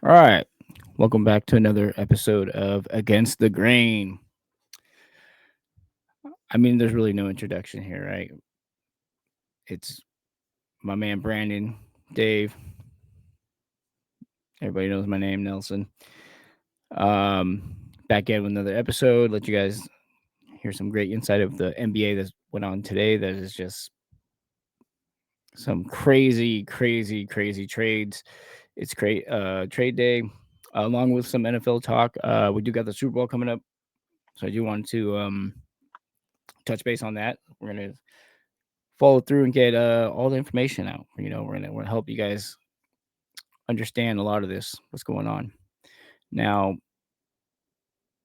All right. Welcome back to another episode of Against the Grain. I mean, there's really no introduction here, right? It's my man Brandon, Dave. Everybody knows my name, Nelson. Back in with another episode. Let you guys hear some great insight of the NBA that went on today. That is just some crazy trades. It's great trade day, along with some NFL talk. We do got the Super Bowl coming up, so I do want to touch base on that. We're gonna follow through and get all the information out. We're gonna help you guys understand a lot of this, what's going on. Now,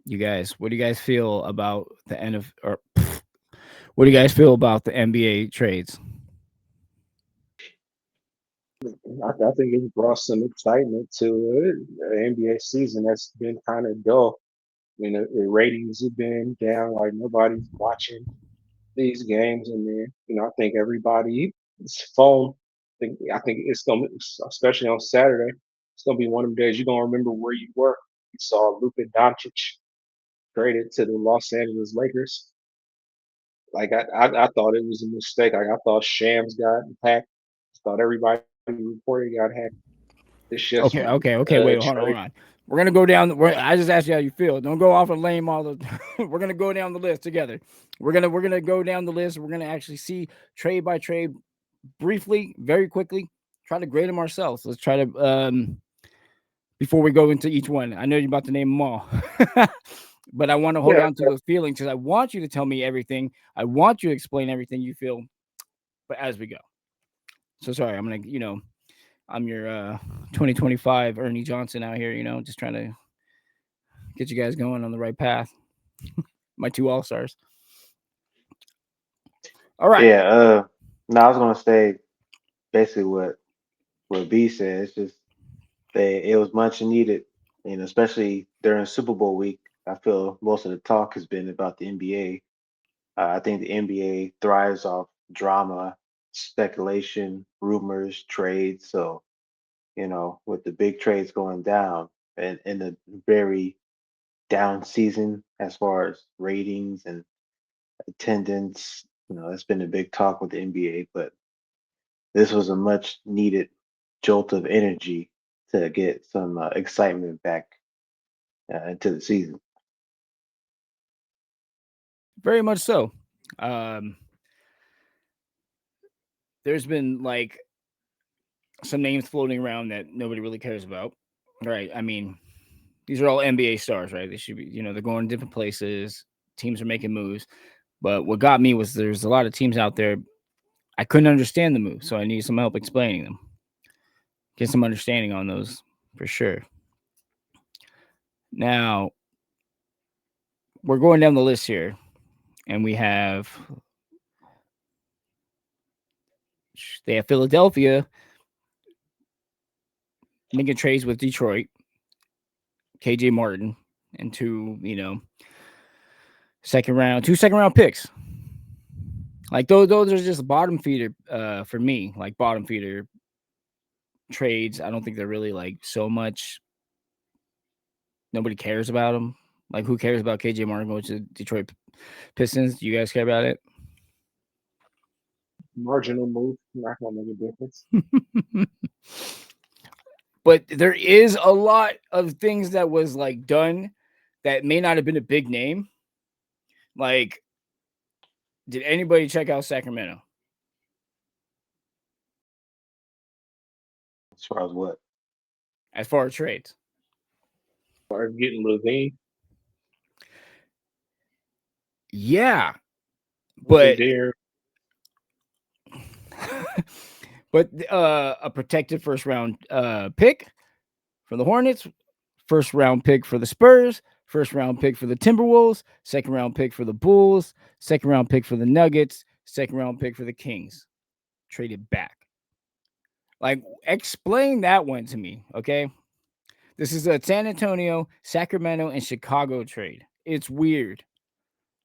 you guys, what do you guys feel about the end of or what do you guys feel about the NBA trades? I think it's brought some excitement to the NBA season that's been kind of dull. The ratings have been down, like nobody's watching these games, and then I think everybody's phone. I think it's gonna, especially on Saturday, it's gonna be one of them days you're gonna remember where you were. You saw Luka Doncic traded to the Los Angeles Lakers. Like I thought it was a mistake. Like I thought Shams got hacked. I thought everybody reported got hacked. It's just Okay. Wait, trade. hold on. We're gonna go down. I just asked you how you feel. Don't go off a lame all the. We're gonna go down the list together. We're gonna go down the list. We're gonna actually see trade by trade briefly, very quickly. Try to grade them ourselves. Let's try to before we go into each one. I know you're about to name them all, but I want to hold Yeah, on to those feelings because I want you to tell me everything. I want you to explain everything you feel, but as we go. So sorry, I'm your 2025 Ernie Johnson out here. Just trying to get you guys going on the right path. My two all stars. All right. Yeah, no, I was gonna say basically what B said. It's just it was much needed, especially during Super Bowl week. I feel most of the talk has been about the NBA. I think the NBA thrives off drama, speculation, rumors, trades. So with the big trades going down and in a very down season as far as ratings and attendance, that's been a big talk with the NBA. But this was a much needed jolt of energy to get some excitement back into the season. Very much so. Um, there's been like some names floating around that nobody really cares about. Right. I mean, these are all NBA stars, right? They should be, they're going to different places. Teams are making moves. But what got me was there's a lot of teams out there. I couldn't understand the moves, so I need some help explaining them. Get some understanding on those for sure. Now, we're going down the list here, and they have Philadelphia making trades with Detroit, KJ Martin, and two second round picks. Like those are just bottom feeder for me, like bottom feeder trades. I don't think they're really like so much. Nobody cares about them. Like who cares about KJ Martin going to Detroit Pistons? Do you guys care about it? marginal move, not gonna make a difference. But there is a lot of things that was like done that may not have been a big name. Like, did anybody check out Sacramento As far as what? as far as trades? Or getting Levine, Yeah, losing but Deer, but a protected first round pick for the Hornets, first round pick for the Spurs, first round pick for the Timberwolves, second round pick for the Bulls, second round pick for the Nuggets, second round pick for the Kings. Traded back. Like, explain that one to me, okay? This is a San Antonio, Sacramento, and Chicago trade. It's weird.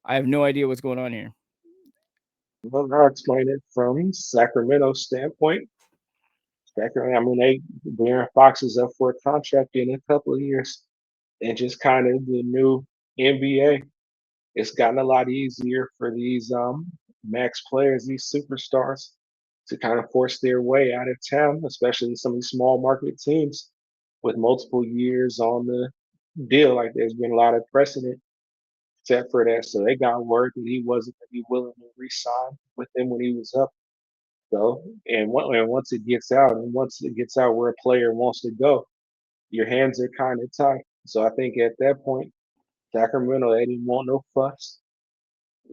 I have no idea what's going on here. well, I'll explain it from Sacramento standpoint. Definitely. I mean, De'Aaron Fox is up for a contract in a couple of years, and just kind of the new NBA. It's gotten a lot easier for these max players, these superstars, to kind of force their way out of town, especially some of these small market teams with multiple years on the deal. Like there's been a lot of precedent set for that, so they got word that he wasn't going to be willing to re-sign with them when he was up. So, and once it gets out where a player wants to go, your hands are kind of tied. So I think at that point, Sacramento, they didn't want no fuss.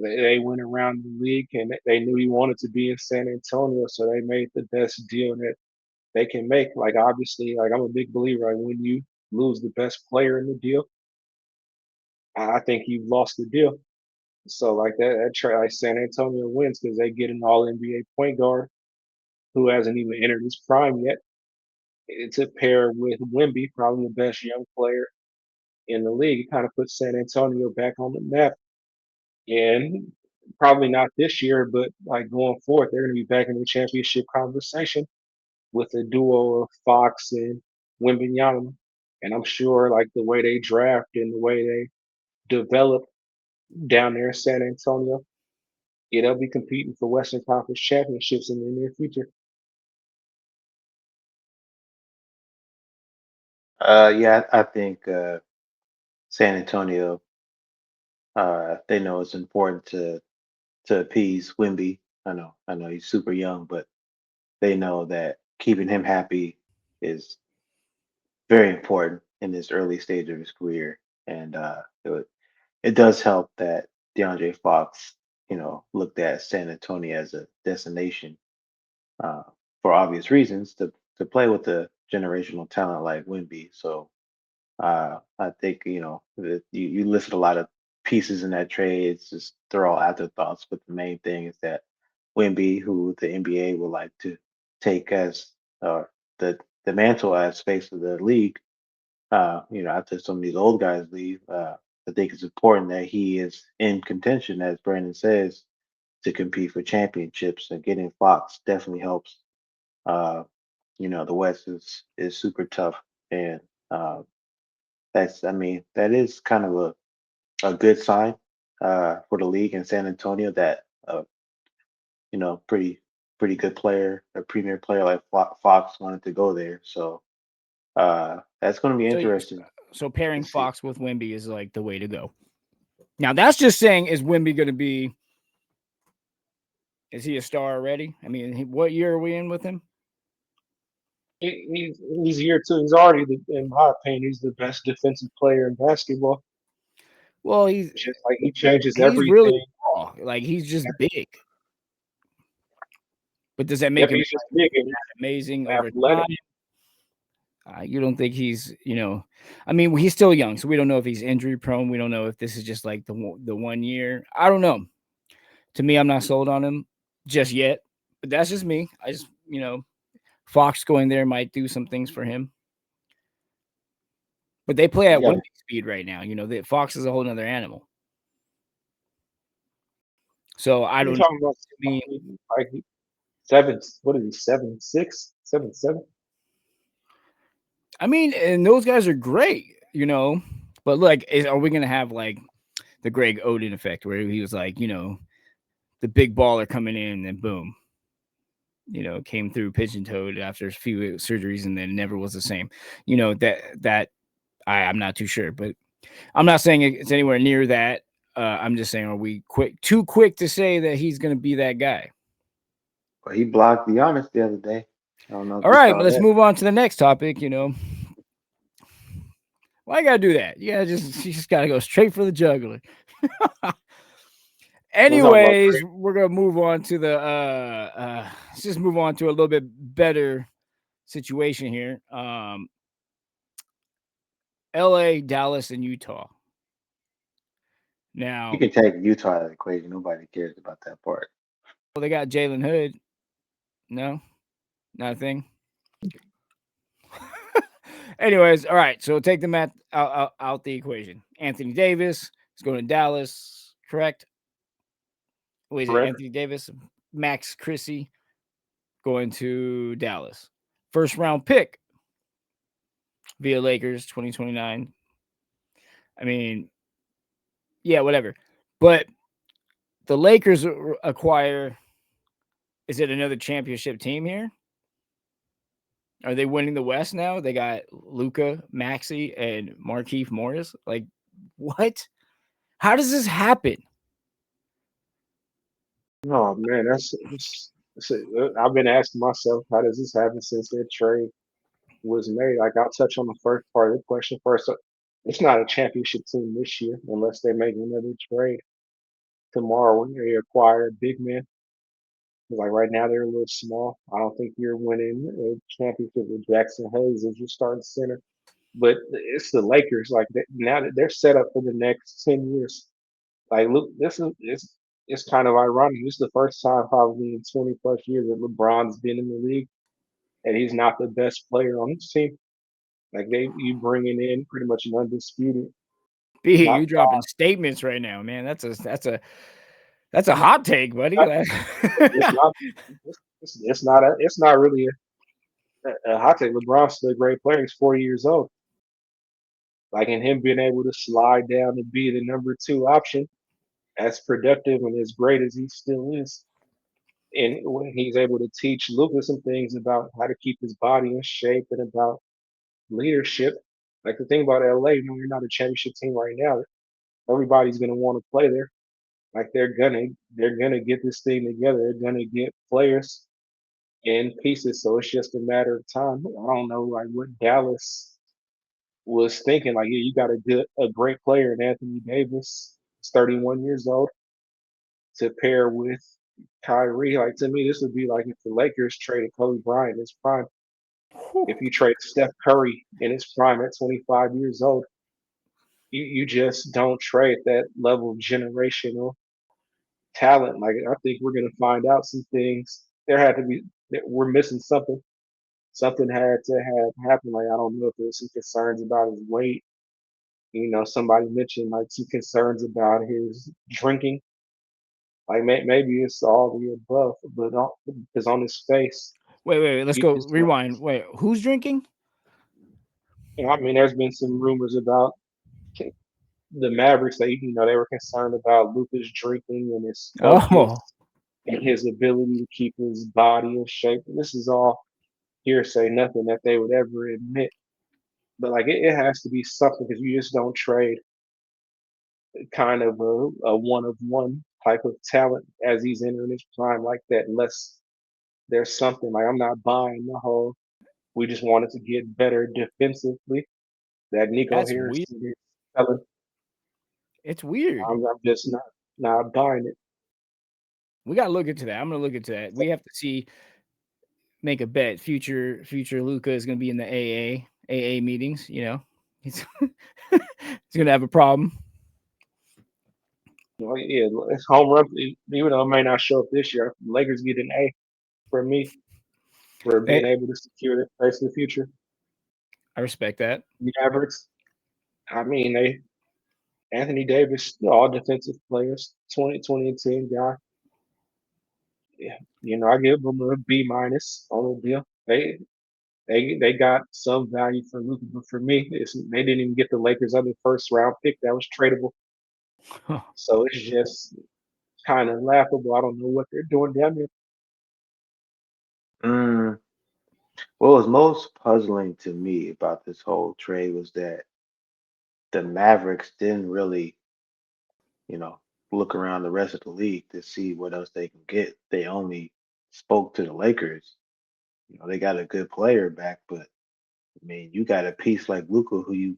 They went around the league and they knew he wanted to be in San Antonio, so they made the best deal that they can make. Like obviously, like I'm a big believer. Like when you lose the best player in the deal, I think you've lost the deal. So like like San Antonio wins because they get an All NBA point guard who hasn't even entered his prime yet. It's a pair with Wimby, probably the best young player in the league. It kind of puts San Antonio back on the map. And probably not this year, but like going forward, they're going to be back in the championship conversation with a duo of Fox and Wimbenyama. And I'm sure like the way they draft and the way they develop down there in San Antonio, yeah, they'll be competing for Western Conference championships in the near future. Yeah, I think San Antonio, they know it's important to appease Wimby. I know he's super young, but they know that keeping him happy is very important in this early stage of his career, and it does help that DeAndre Fox, looked at San Antonio as a destination uh, for obvious reasons to play with a generational talent like Wimby. So I think that you listed a lot of pieces in that trade. It's just they're all afterthoughts, but the main thing is that Wimby, who the NBA would like to take as uh, the mantle as face of the league, after some of these old guys leave, I think it's important that he is in contention, as Brandon says, to compete for championships. And getting Fox definitely helps. Uh, the West is super tough, and uh, I mean, that is kind of a good sign for the league in San Antonio that pretty good player, a premier player like Fox wanted to go there. So that's going to be So, interesting so to pairing see. Fox with Wimby is like the way to go. Now that's just saying, is Wimby going to be? Is he a star already? I mean, what year are we in with him? He's here too. He's already, in my opinion, he's the best defensive player in basketball. Well, he's Just like he changes he's really everything. tall. Like he's just big. But does that Yep, make him he's just big and amazing over time? athletic. You don't think he's, I mean, he's still young, so we don't know if he's injury prone. We don't know if this is just like the 1 year. I don't know. To me, I'm not sold on him just yet. But that's just me. I just, Fox going there might do some things for him. But they play at Yeah, Wemby speed right now. Fox is a whole nother animal. So I you're don't know. talking about I mean, like seven. What is he? 7'6", 7'7"? and those guys are great, But look, are we gonna have like the Greg Oden effect, where he was like, the big baller coming in and boom, came through pigeon toed after a few surgeries and then never was the same. I'm not too sure, but I'm not saying it's anywhere near that. I'm just saying, are we too quick to say that he's going to be that guy? But he blocked Giannis the other day. I don't know if All you right, saw but let's that. move on to the next topic. Why you gotta do that? You just gotta go straight for the jugular. We're talking about Anyways, we're gonna move on to the let's just move on to a little bit better situation here. LA, Dallas, and Utah. You Now, can take Utah out of the equation. Nobody cares about that part. well, they got Jalen Hood. No, not a thing. Anyways, all right. So take them out the equation. Anthony Davis is going to Dallas, correct? Wait, is it correct. Anthony Davis? Max Chrissy going to Dallas. first round pick via Lakers 2029. I mean, yeah, whatever. But the Lakers acquire, is it another championship team here? Are they winning the West now? They got Luca, Maxey, and Markieff Morris. Like, what? How does this happen? Oh man, I've been asking myself, how does this happen since that trade was made? Like I'll touch on the first part of the question first. So, it's not a championship team this year unless they make another trade tomorrow when they acquire a big man. Like right now, they're a little small. I don't think you're winning a championship with Jackson Hayes as your starting center. But it's the Lakers. Like now that they're set up for the next 10 years. Like look, this is it's kind of ironic. This is the first time probably in 20 plus years that LeBron's been in the league, and he's not the best player on his team. Like you bringing in pretty much an undisputed B, top you dropping statements right now, man. That's a hot take, buddy. five. It's not. It's not really a hot take. LeBron's still a great player. He's 40 years old. Like and him being able to slide down and be the number two option, as productive and as great as he still is. And when he's able to teach Luka some things about how to keep his body in shape and about leadership. Like the thing about LA, you know, you're not a championship team right now. Everybody's gonna want to play there. Like they're gonna get this thing together. They're gonna get players in pieces. So it's just a matter of time. I don't know like what Dallas was thinking. Like, yeah, you got a great player in Anthony Davis. He's 31 years old to pair with Kyrie. Like to me, this would be like if the Lakers traded Kobe Bryant in his prime. If you trade Steph Curry in his prime at 25 years old, you just don't trade that level of generational talent. Like I think we're gonna find out some things. There had to be that we're missing something. Something had to have happened. Like I don't know if there's some concerns about his weight. You know, somebody mentioned like some concerns about his drinking. Like maybe it's all the above, but because on his face, Wait. Let's you go just don't. rewind. Wait, who's drinking? I mean, there's been some rumors about the Mavericks that they were concerned about Luka's drinking and his focus Oh, and his ability to keep his body in shape. And this is all hearsay, nothing that they would ever admit. But like it has to be something because you just don't trade kind of a one of one type of talent as he's entering his prime like that unless there's something like I'm not buying the whole. We just wanted to get better defensively. That Nico that's weird. Harrison is telling. It's weird. I'm just not buying it. We gotta look into that. I'm gonna look into that. We have to see, make a bet. Future Luca is gonna be in the AA meetings. You know, he's he's gonna have a problem. Yeah, it's home run. Even though it may not show up this year, Lakers get an A for me for Hey, being able to secure their place in the future. I respect that. The Mavericks, I mean, they Anthony Davis, all defensive players, 20 and 10 guy. Yeah, I give them a B minus on the deal. They got some value for Luka, but for me, they didn't even get the Lakers' other first round pick that was tradable. So it's just kind of laughable. I don't know what they're doing down there. Mm, what was most puzzling to me about this whole trade was that the Mavericks didn't really, you know, look around the rest of the league to see what else they can get. They only spoke to the Lakers. They got a good player back, but I mean, you got a piece like Luca who you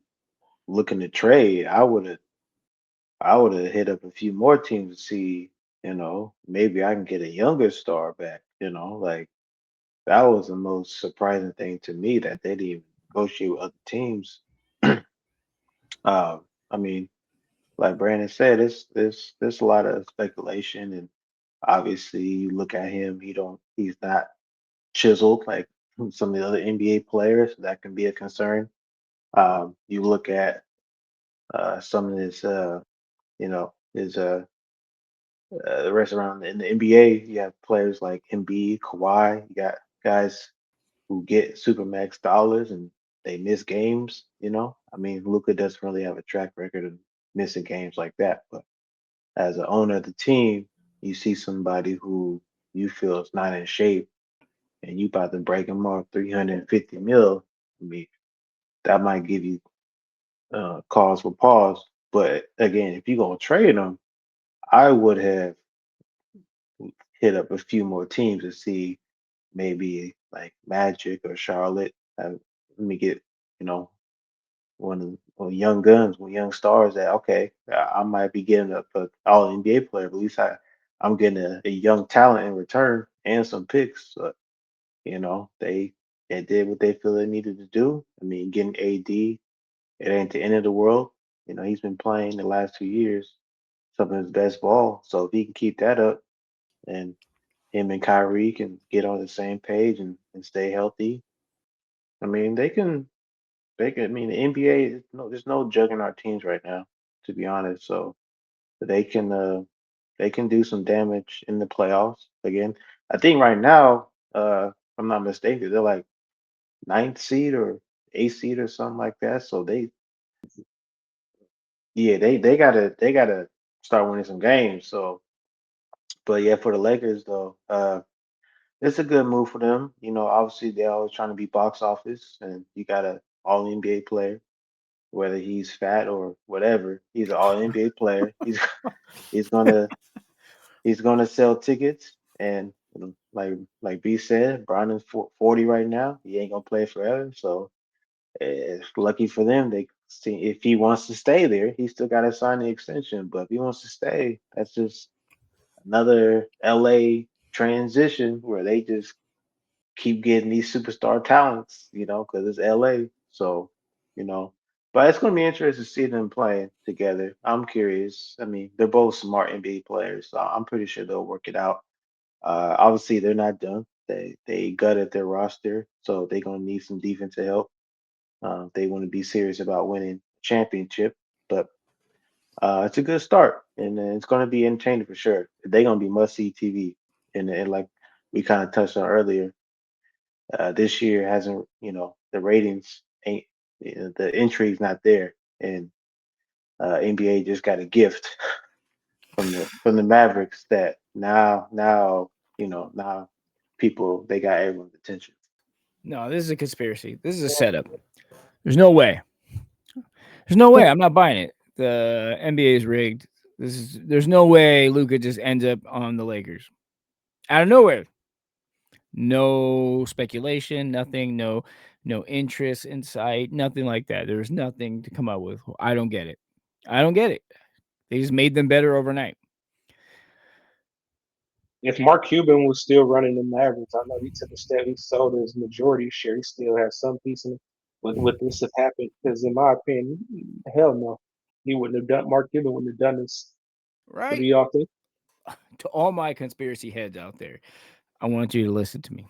looking to trade. I would have hit up a few more teams to see, maybe I can get a younger star back. Like that was the most surprising thing to me that they didn't even negotiate with other teams. I mean, like Brandon said, there's a lot of speculation, and obviously you look at him, he's not chiseled like some of the other NBA players. That can be a concern. You look at some of his the rest around in the NBA. You have players like Embiid, Kawhi. You got guys who get supermax dollars and they miss games. I mean, Luca doesn't really have a track record of missing games like that. But as an owner of the team, you see somebody who you feel is not in shape, and you about to break him off 350 mil. I mean, that might give you cause for pause. But again, if you're gonna trade him, I would have hit up a few more teams to see maybe like Magic or Charlotte. Let me get you know one young guns, one young stars that okay, I might be getting a All NBA player, but at least I'm getting a young talent in return and some picks. So, they did what they feel they needed to do. I mean, getting AD, it ain't the end of the world. He's been playing the last 2 years some of his best ball. So if he can keep that up and him and Kyrie can get on the same page and stay healthy, I mean I mean the NBA there's no jugging our teams right now, to be honest. So they can uh they can do some damage in the playoffs. Again, I think right now, if I'm not mistaken, they're like ninth seed or eighth seed or something like that. So they gotta start winning some games. So, but yeah, for the Lakers though, it's a good move for them. Obviously they're always trying to be box office, and you got a All NBA player, whether he's fat or whatever. He's an All NBA player. He's gonna he's gonna sell tickets, and like B said, Brandon's 40 right now. He ain't gonna play forever, so it's lucky for them. They see if he wants to stay there, he still got to sign the extension. But if he wants to stay, that's just another LA transition where they just keep getting these superstar talents, because it's LA. So, you know, but it's going to be interesting to see them playing together. I'm curious. I mean, they're both smart NBA players, so I'm pretty sure they'll work it out. Obviously, they're not done. They gutted their roster, so they're going to need some defensive help. They want to be serious about winning championship, but it's a good start, and it's going to be entertaining for sure. They're going to be must see TV, and like we kind of touched on earlier, this year hasn't, the ratings ain't, the intrigue's not there, and NBA just got a gift from the Mavericks that now now people they got everyone's attention. No, this is a conspiracy. This is a setup. There's no way. There's no way. I'm not buying it. The NBA is rigged. There's no way Luca just ends up on the Lakers out of nowhere. No speculation, nothing, no interest, insight, nothing like that. There's nothing to come up with. I don't get it. I don't get it. They just made them better overnight. If Mark Cuban was still running the Mavericks, I know he took a step. He sold his majority share. He still has some piece in it. Would this have happened? Because in my opinion, hell no, he wouldn't have done. Mark Cuban wouldn't have done this. What do Right? y'all think? To all my conspiracy heads out there, I want you to listen to me.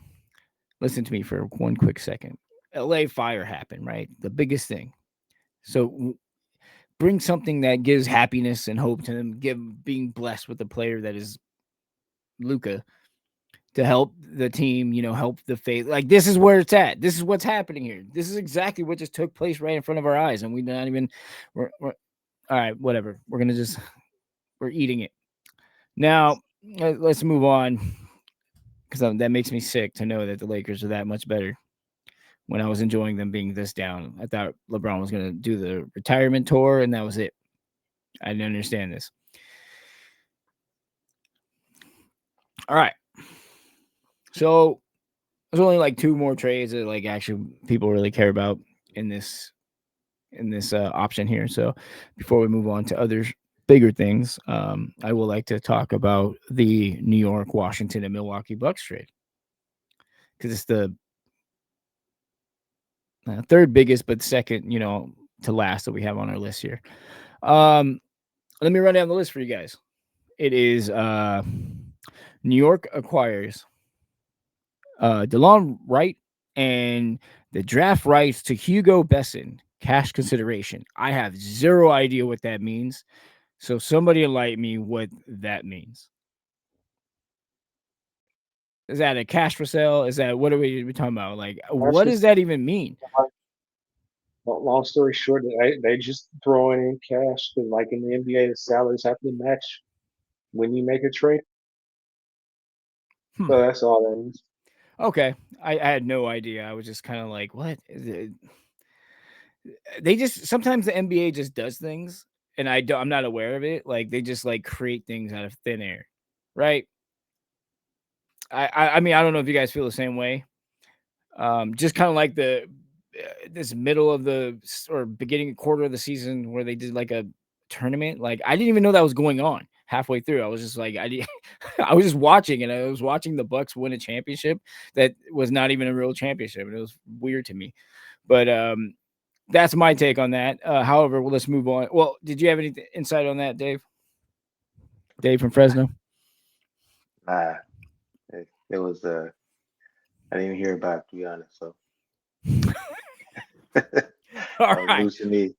Listen to me for one quick second. LA fire happened, right? The biggest thing. So bring something that gives happiness and hope to them, being blessed with a player that is Luca to help the team, help the faith. Like this is where it's at. This is what's happening here. This is exactly what just took place right in front of our eyes, and we're not even. We're all right. Whatever. We're eating it now. Let's move on because that makes me sick to know that the Lakers are that much better. When I was enjoying them being this down, I thought LeBron was going to do the retirement tour, and that was it. I didn't understand this. All right. So there's only like two more trades that like actually people really care about in this option here. So before we move on to other bigger things, I would like to talk about the New York, Washington, and Milwaukee Bucks trade because it's the third biggest, but second, to last that we have on our list here. Let me run down the list for you guys. It is New York acquires DeLon Wright and the draft rights to Hugo Besson, cash consideration. I have zero idea what that means. So somebody enlighten me what that means. Is that a cash for sale? Is that what are we talking about? Like, That's what does just that even mean? like, long story short, they just throwing in cash because, like in the NBA, the salaries have to match when you make a trade. Hmm. So that's all that is. Okay, I had no idea. I was just kind of like, what? They just sometimes the NBA just does things, and I'm not aware of it. Like they just like create things out of thin air, right? I mean I don't know if you guys feel the same way. Just kind of like the this middle of the or beginning quarter of the season where they did like a tournament. Like I didn't even know that was going on halfway through. I was just like I was just watching and I was watching the Bucks win a championship that was not even a real championship, and it was weird to me. But that's my take on that. However, well, let's move on. Well, did you have any insight on that, Dave? Dave from Fresno. Nah, it was I didn't even hear about it, to be honest. So that All was right. news to me.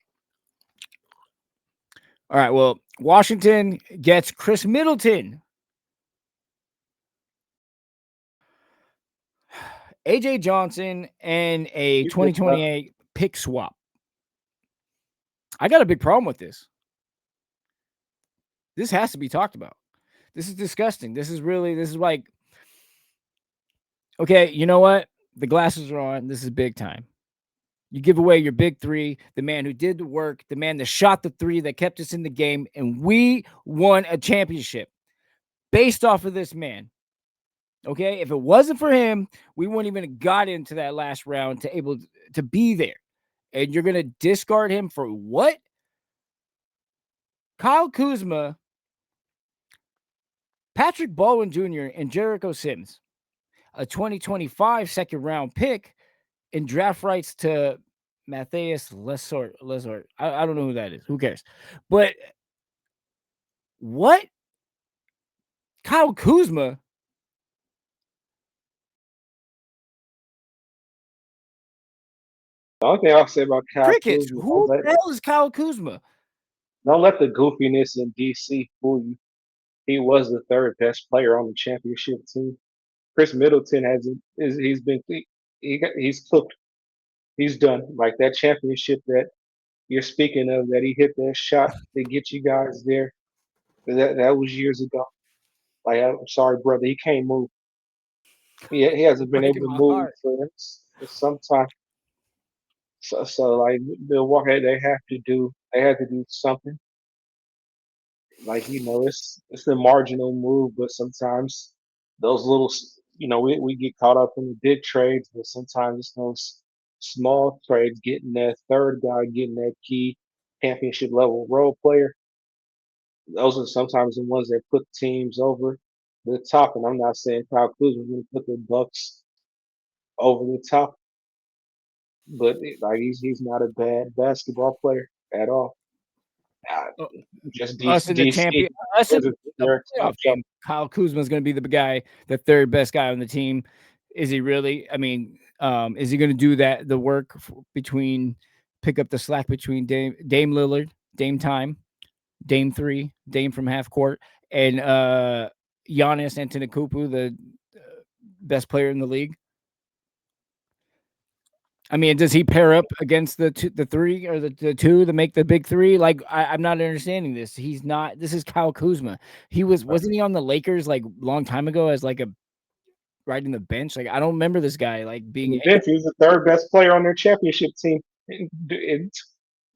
All right. Well, Washington gets Chris Middleton. AJ Johnson and a You think about 2028 pick swap. I got a big problem with this. This has to be talked about. This is disgusting. This is like, okay, you know what? The glasses are on. This is big time. You give away your big three, the man who did the work, the man that shot the three that kept us in the game, and we won a championship based off of this man. Okay, if it wasn't for him, we wouldn't even have got into that last round to able to be there. And you're gonna discard him for what? Kyle Kuzma, Patrick Baldwin Jr., and Jericho Sims, a 2025 second round pick, and draft rights to Matthias Lesort. I don't know who that is. Who cares? But what? Kyle Kuzma? the only thing I'll say about Kyle Crickets. Kuzma, Who the hell is Kyle Kuzma? don't let the goofiness in DC fool you. He was the third best player on the championship team. Chris Middleton he's been he's cooked. He's done. Like that championship that you're speaking of, that he hit that shot to get you guys there. That was years ago. Like I'm sorry, brother, he can't move. He hasn't been able Breaking to my move heart. for some time. So like Milwaukee, they had to do something. Like it's a marginal move, but sometimes those we get caught up in the big trades, but sometimes it's those small trades, getting that third guy, getting that key championship level role player. Those are sometimes the ones that put teams over the top. And I'm not saying Kyle Kuzma going to put the Bucks over the top, but like he's not a bad basketball player at all. Uh, Uh, just Us in the DC champion, us in the they're a playoff top. game. Kyle Kuzma is going to be the guy, the third best guy on the team. Is he really? I mean, is he going to do that? The work between pick up the slack between Dame Lillard, Dame time, Dame three, Dame from half court, and Giannis Antetokounmpo, the best player in the league. I mean, does he pair up against the three or the two to make the big three? Like, I'm not understanding this. He's not. This is Kyle Kuzma. Wasn't he on the Lakers like long time ago as like a riding the bench? Like, I don't remember this guy like being Vince, he was the third best player on their championship team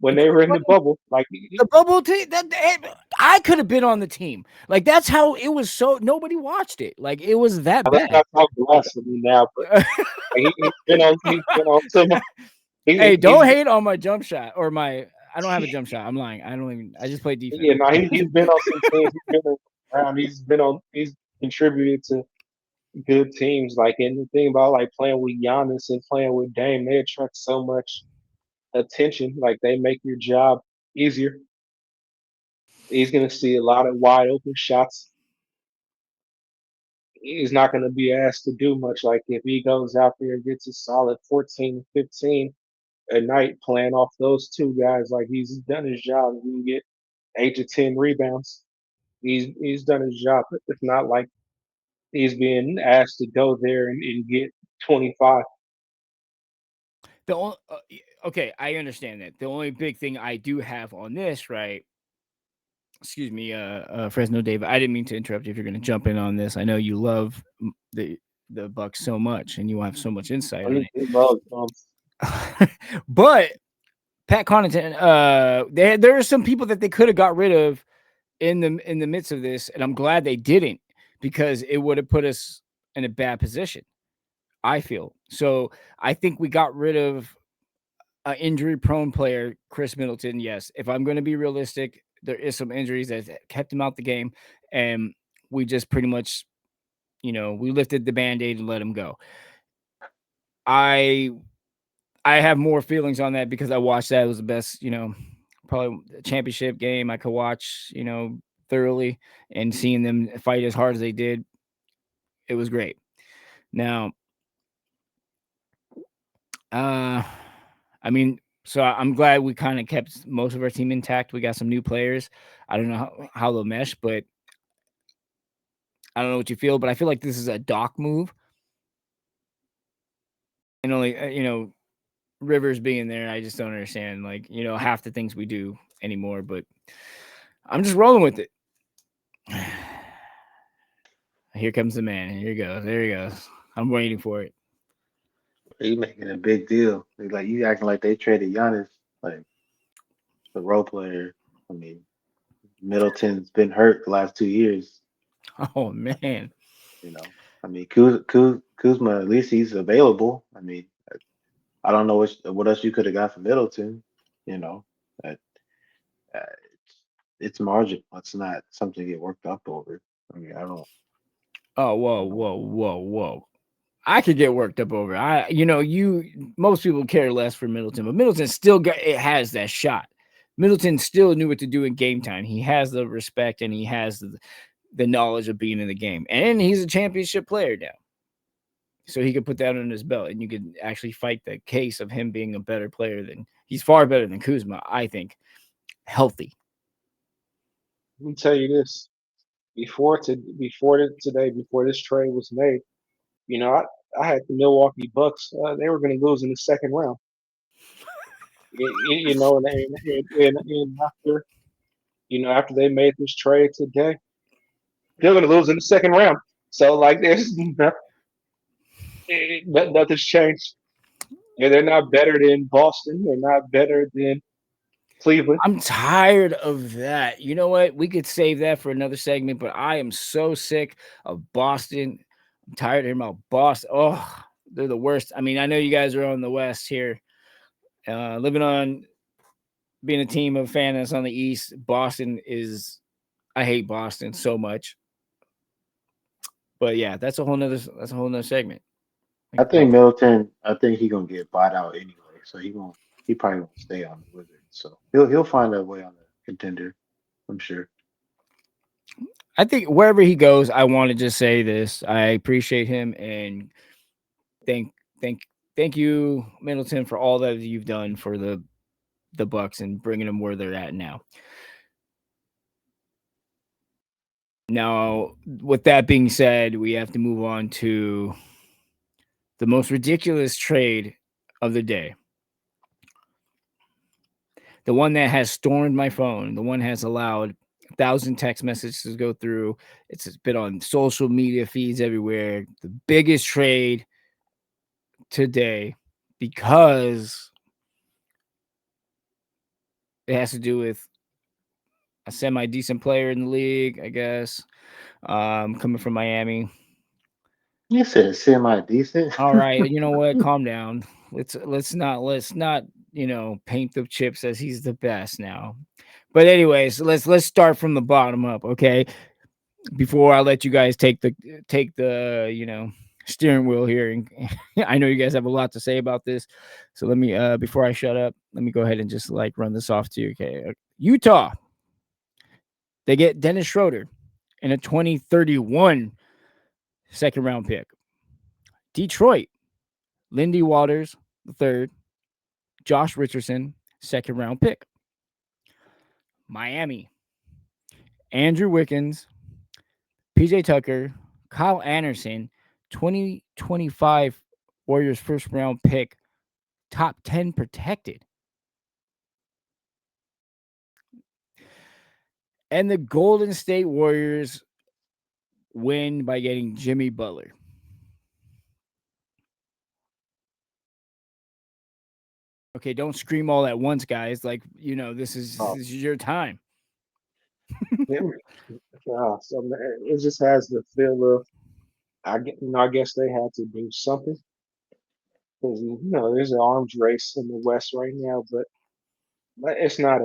when they were in the bubble. Like, the bubble team. I could have been on the team. Like, that's how it was. So nobody watched it. Like, it was that let's bad. not talk blasphemy now, but he's been on some. Hey, He's don't hate on my jump shot or my. I don't have a jump shot. I'm lying. I don't even. I just play defense. yeah, no, he's been on some teams. He's been around. He's contributed to good teams. Like, and the thing about like playing with Giannis and playing with Dame, they attract so much attention. Like they make your job easier. He's gonna see a lot of wide open shots. He's not gonna be asked to do much. Like if he goes out there and gets a solid 14, 15 a night playing off those two guys, like he's done his job. He can get 8 to 10 rebounds. He's done his job. It's not like he's being asked to go there and get 25. The only, okay, I understand that. The only big thing I do have on this, right? Excuse me, Fresno Dave. I didn't mean to interrupt you. If you're going to jump in on this, I know you love the Bucks so much, and you have so much insight on He loves it. But Pat Connaughton, there are some people that they could have got rid of in the midst of this, and I'm glad they didn't because it would have put us in a bad position. I feel so. I think we got rid of an injury-prone player, Chris Middleton. Yes, if I'm going to be realistic, there is some injuries that kept him out the game, and we just pretty much, we lifted the band-aid and let him go. I have more feelings on that because I watched that. It was the best, probably championship game I could watch, thoroughly, and seeing them fight as hard as they did, it was great. Now, I mean, so I'm glad we kind of kept most of our team intact. We got some new players. I don't know how they'll mesh, but I don't know what you feel, but I feel like this is a Doc move. And only, Rivers being there, I just don't understand, like, half the things we do anymore, but I'm just rolling with it. Here comes the man. Here he goes. There he goes. I'm waiting for it. You making a big deal. Like you acting like they traded Giannis, like the role player. I mean, Middleton's been hurt the last 2 years. Oh man. You know, I mean, Kuzma, at least he's available. I mean, I don't know what else you could have got for Middleton. You know, uh, it's marginal. It's not something to get worked up over. I mean, Oh, I whoa, don't know. whoa, whoa, whoa. I could get worked up over. Most people care less for Middleton, but Middleton still has that shot. Middleton still knew what to do in game time. He has the respect and he has the knowledge of being in the game, and he's a championship player now. So he could put that on his belt, and you could actually fight the case of him being a better player than he's far better than Kuzma. I think healthy. Let me tell you this: before this trade was made, I had the Milwaukee Bucks. They were going to lose in the second round. And after they made this trade today, they're going to lose in the second round. So like, there's nothing's changed. Yeah, they're not better than Boston. They're not better than Cleveland. I'm tired of that. You know what? We could save that for another segment, but I am so sick of Boston. I'm tired of hearing about Boston. Oh, they're the worst. I mean, I know you guys are on the West here, living on being a team of fans on the East. Boston is, I hate Boston so much. But yeah, that's a whole nother segment. I Like, think Middleton. I think he gonna get bought out anyway. So he probably won't stay on the Wizards. So he'll find a way on the contender. I'm sure. I think wherever he goes, I want to just say this. I appreciate him and thank thank thank you, Middleton, for all that you've done for the Bucks and bringing them where they're at now. Now, with that being said, we have to move on to the most ridiculous trade of the day. The one that has stormed my phone, the one has allowed 1,000 text messages to go through. It's been on social media feeds everywhere. The biggest trade today because it has to do with a semi decent player in the league, I guess, coming from Miami. You said semi decent. All right, you know what? Calm down. Let's not paint the chips as he's the best now. But anyways, let's start from the bottom up, okay? Before I let you guys take the steering wheel here, and I know you guys have a lot to say about this. So let me before I shut up, let me go ahead and just like run this off to you. Okay, Utah, they get Dennis Schroeder in a 2031 second round pick. Detroit, Lindy Waters the third, Josh Richardson second round pick. Miami, Andrew Wiggins, PJ Tucker, Kyle Anderson, 2025 Warriors first round pick, top 10 protected. And the Golden State Warriors win by getting Jimmy Butler. Okay, don't scream all at once, guys. Like, this Oh, is your time. yeah. So man, it just has the feel of I guess they had to do something because there's an arms race in the West right now, but it's not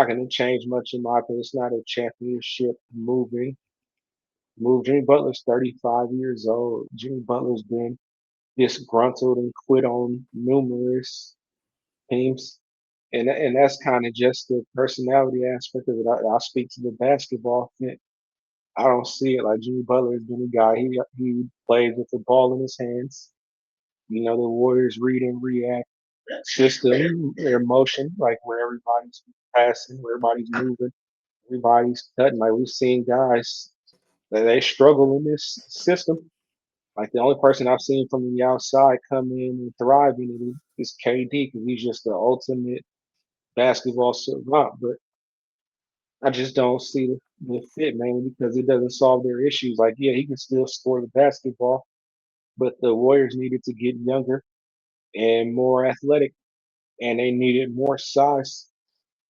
going to change much in my opinion. It's not a championship move. Jimmy Butler's 35 years old. Jimmy Butler's been disgruntled and quit on numerous teams. And that's kind of just the personality aspect of it. I'll speak to the basketball fit. I don't see it like Jimmy Butler has been a guy. He plays with the ball in his hands. The Warriors read and react system, their motion, like where everybody's passing, where everybody's moving, everybody's cutting. Like we've seen guys that they struggle in this system. Like the only person I've seen from the outside come in and thrive in it is KD because he's just the ultimate basketball savant. But I just don't see the fit, mainly because it doesn't solve their issues. Like, yeah, he can still score the basketball, but the Warriors needed to get younger and more athletic, and they needed more size.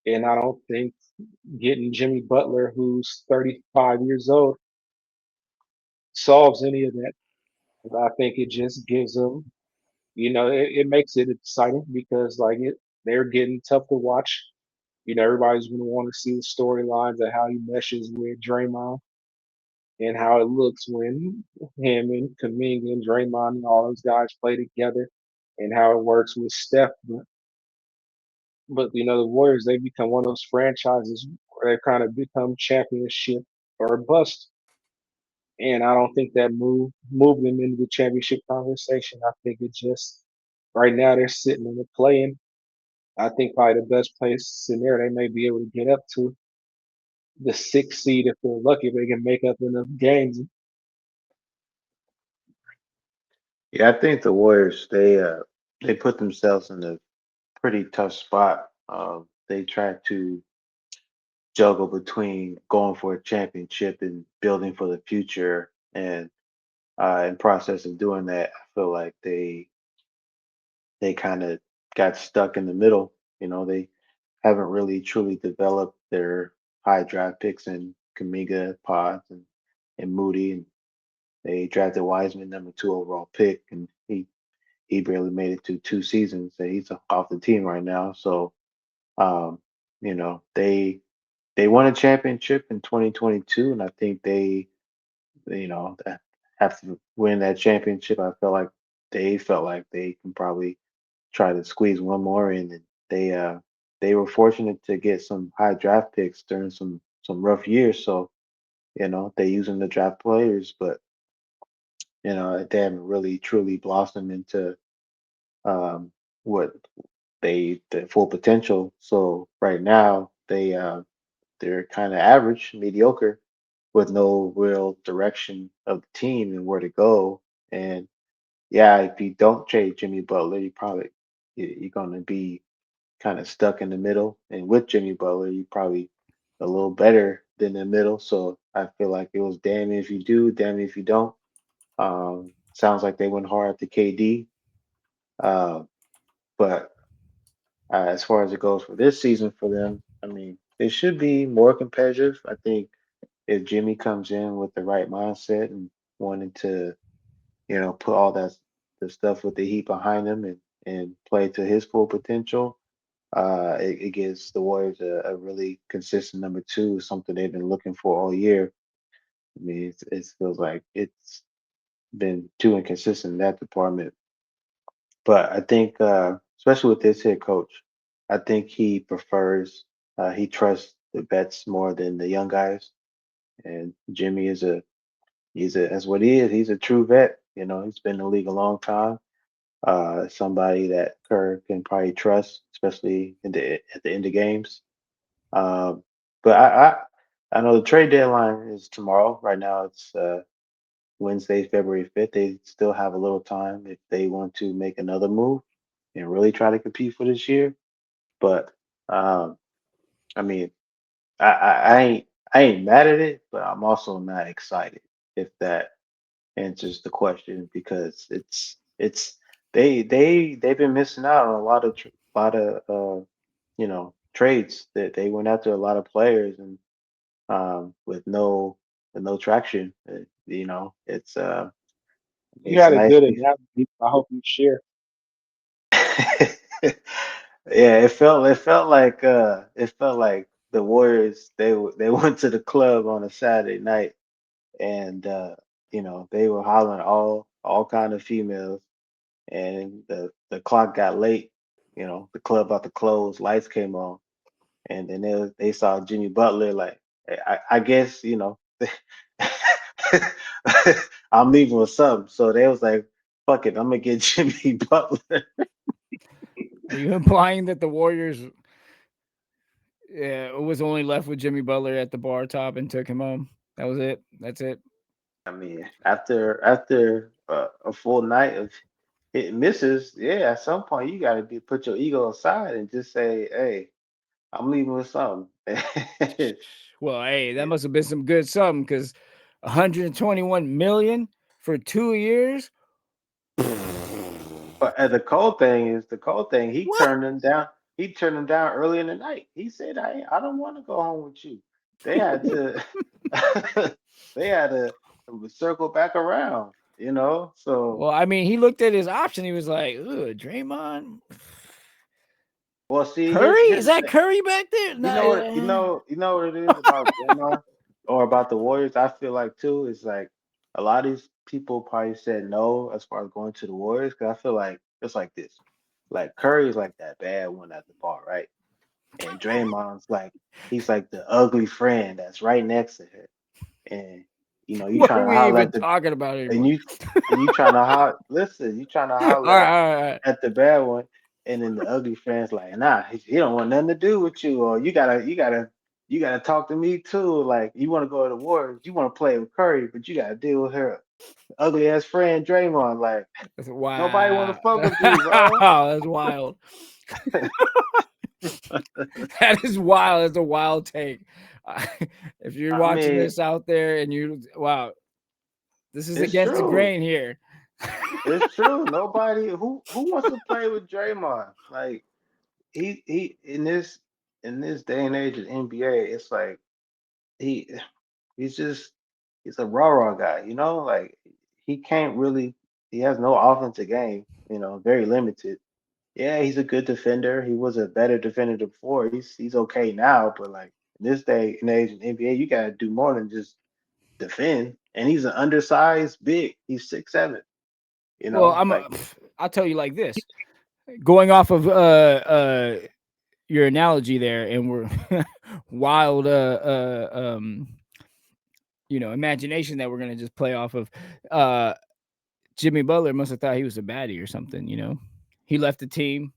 And I don't think getting Jimmy Butler, who's 35 years old, solves any of that. I think it just gives them, it makes it exciting because they're getting tough to watch. Everybody's going to want to see the storylines of how he meshes with Draymond and how it looks when him and Kaminga and Draymond and all those guys play together and how it works with Steph. But the Warriors, they become one of those franchises where they kind of become championship or bust. And I don't think that moved them into the championship conversation. I think it just right now they're sitting in the playing. I think probably the best place scenario they may be able to get up to the sixth seed if they're lucky if they can make up enough games. Yeah, I think the Warriors they put themselves in a pretty tough spot. They try to juggle between going for a championship and building for the future, and in process of doing that, I feel like they kind of got stuck in the middle. They haven't really truly developed their high draft picks in Kamiga, Potts, and Moody, and they drafted Wiseman, number 2 overall pick, and he barely made it to 2 seasons. And he's off the team right now. So um, they won a championship in 2022, and I think they have to win that championship. I felt like they can probably try to squeeze one more in, and they were fortunate to get some high draft picks during some rough years. So they use them to draft players, but they haven't really truly blossomed into um, what the full potential. So right now they're kind of average, mediocre, with no real direction of the team and where to go. And yeah, if you don't trade Jimmy Butler, you're going to be kind of stuck in the middle. And with Jimmy Butler, you probably a little better than the middle. So I feel like it was damn if you do, damn if you don't. Sounds like they went hard at the KD. Uh, but as far as it goes for this season for them, I mean, they should be more competitive. I think if Jimmy comes in with the right mindset and wanting to, put all that the stuff with the Heat behind him and play to his full potential, it gives the Warriors a really consistent number 2, something they've been looking for all year. I mean, it feels like it's been too inconsistent in that department. But I think, especially with this head coach, I think he trusts the vets more than the young guys. And Jimmy that's what he is. He's a true vet. He's been in the league a long time. Somebody that Kerr can probably trust, especially at the end of games. Um, but I know the trade deadline is tomorrow. Right now, it's Wednesday, February 5th. They still have a little time if they want to make another move and really try to compete for this year. But um, I mean, I ain't mad at it, but I'm also not excited if that answers the question because it's they've been missing out on a lot of trades that they went after a lot of players and with no traction. It's You it's had a nice. good analogy. I hope you share. Yeah, it felt like the Warriors they went to the club on a Saturday night and they were hollering all kind of females and the clock got late, the club about to close, lights came on, and then they saw Jimmy Butler like I guess I'm leaving with something. So they was like, fuck it, I'm gonna get Jimmy Butler. Are you implying that the Warriors was only left with Jimmy Butler at the bar top and took him home? That was it. That's it. I mean, after a full night of hit and misses, yeah, at some point you got to put your ego aside and just say, "Hey, I'm leaving with something." Well, hey, that must have been some good something because 121 million for 2 years. But the cold thing. He What? turned him down. He turned him down early in the night. He said, I don't want to go home with you." They had to, they had to circle back around. So Well, I mean, he looked at his option. He was like, "Ugh, Draymond, well, see, here's Curry. here's Is the that thing. Curry back there?" You No, know what you know what it is about Draymond or about the Warriors. I feel like too is like a lot of these people probably said no as far as going to the Warriors because I feel like it's like this. Like Curry's like that bad one at the bar, right? And Draymond's like he's like the ugly friend that's right next to her. And you what are trying to we holler even at the talking about and anymore? you trying to holler listen, you trying to All holler right, all right, all right. at the bad one, and then the ugly friend's like, nah, he don't want nothing to do with you, or you gotta talk to me too. Like you want to go to the Warriors, you want to play with Curry, but you gotta deal with her ugly ass friend Draymond. Like That's nobody want wow. to fuck with you, bro. That's wild. That is wild. That's a wild take. If you're I watching mean, this out there and wow, this is it's against the true. grain here. It's true. Nobody who wants to play with Draymond. Like he in this day and age of NBA, it's like he he's just he's a raw guy, like he can't really he has no offensive game, very limited. Yeah, he's a good defender. He was a better defender before. He's okay now, but like in this day and age in NBA, you gotta do more than just defend. And he's an undersized big. He's 6'7", Well, like I'll tell you like this. Going off of your analogy there, and we're wild imagination that we're gonna just play off of. Uh, Jimmy Butler must have thought he was a baddie or something. He left the team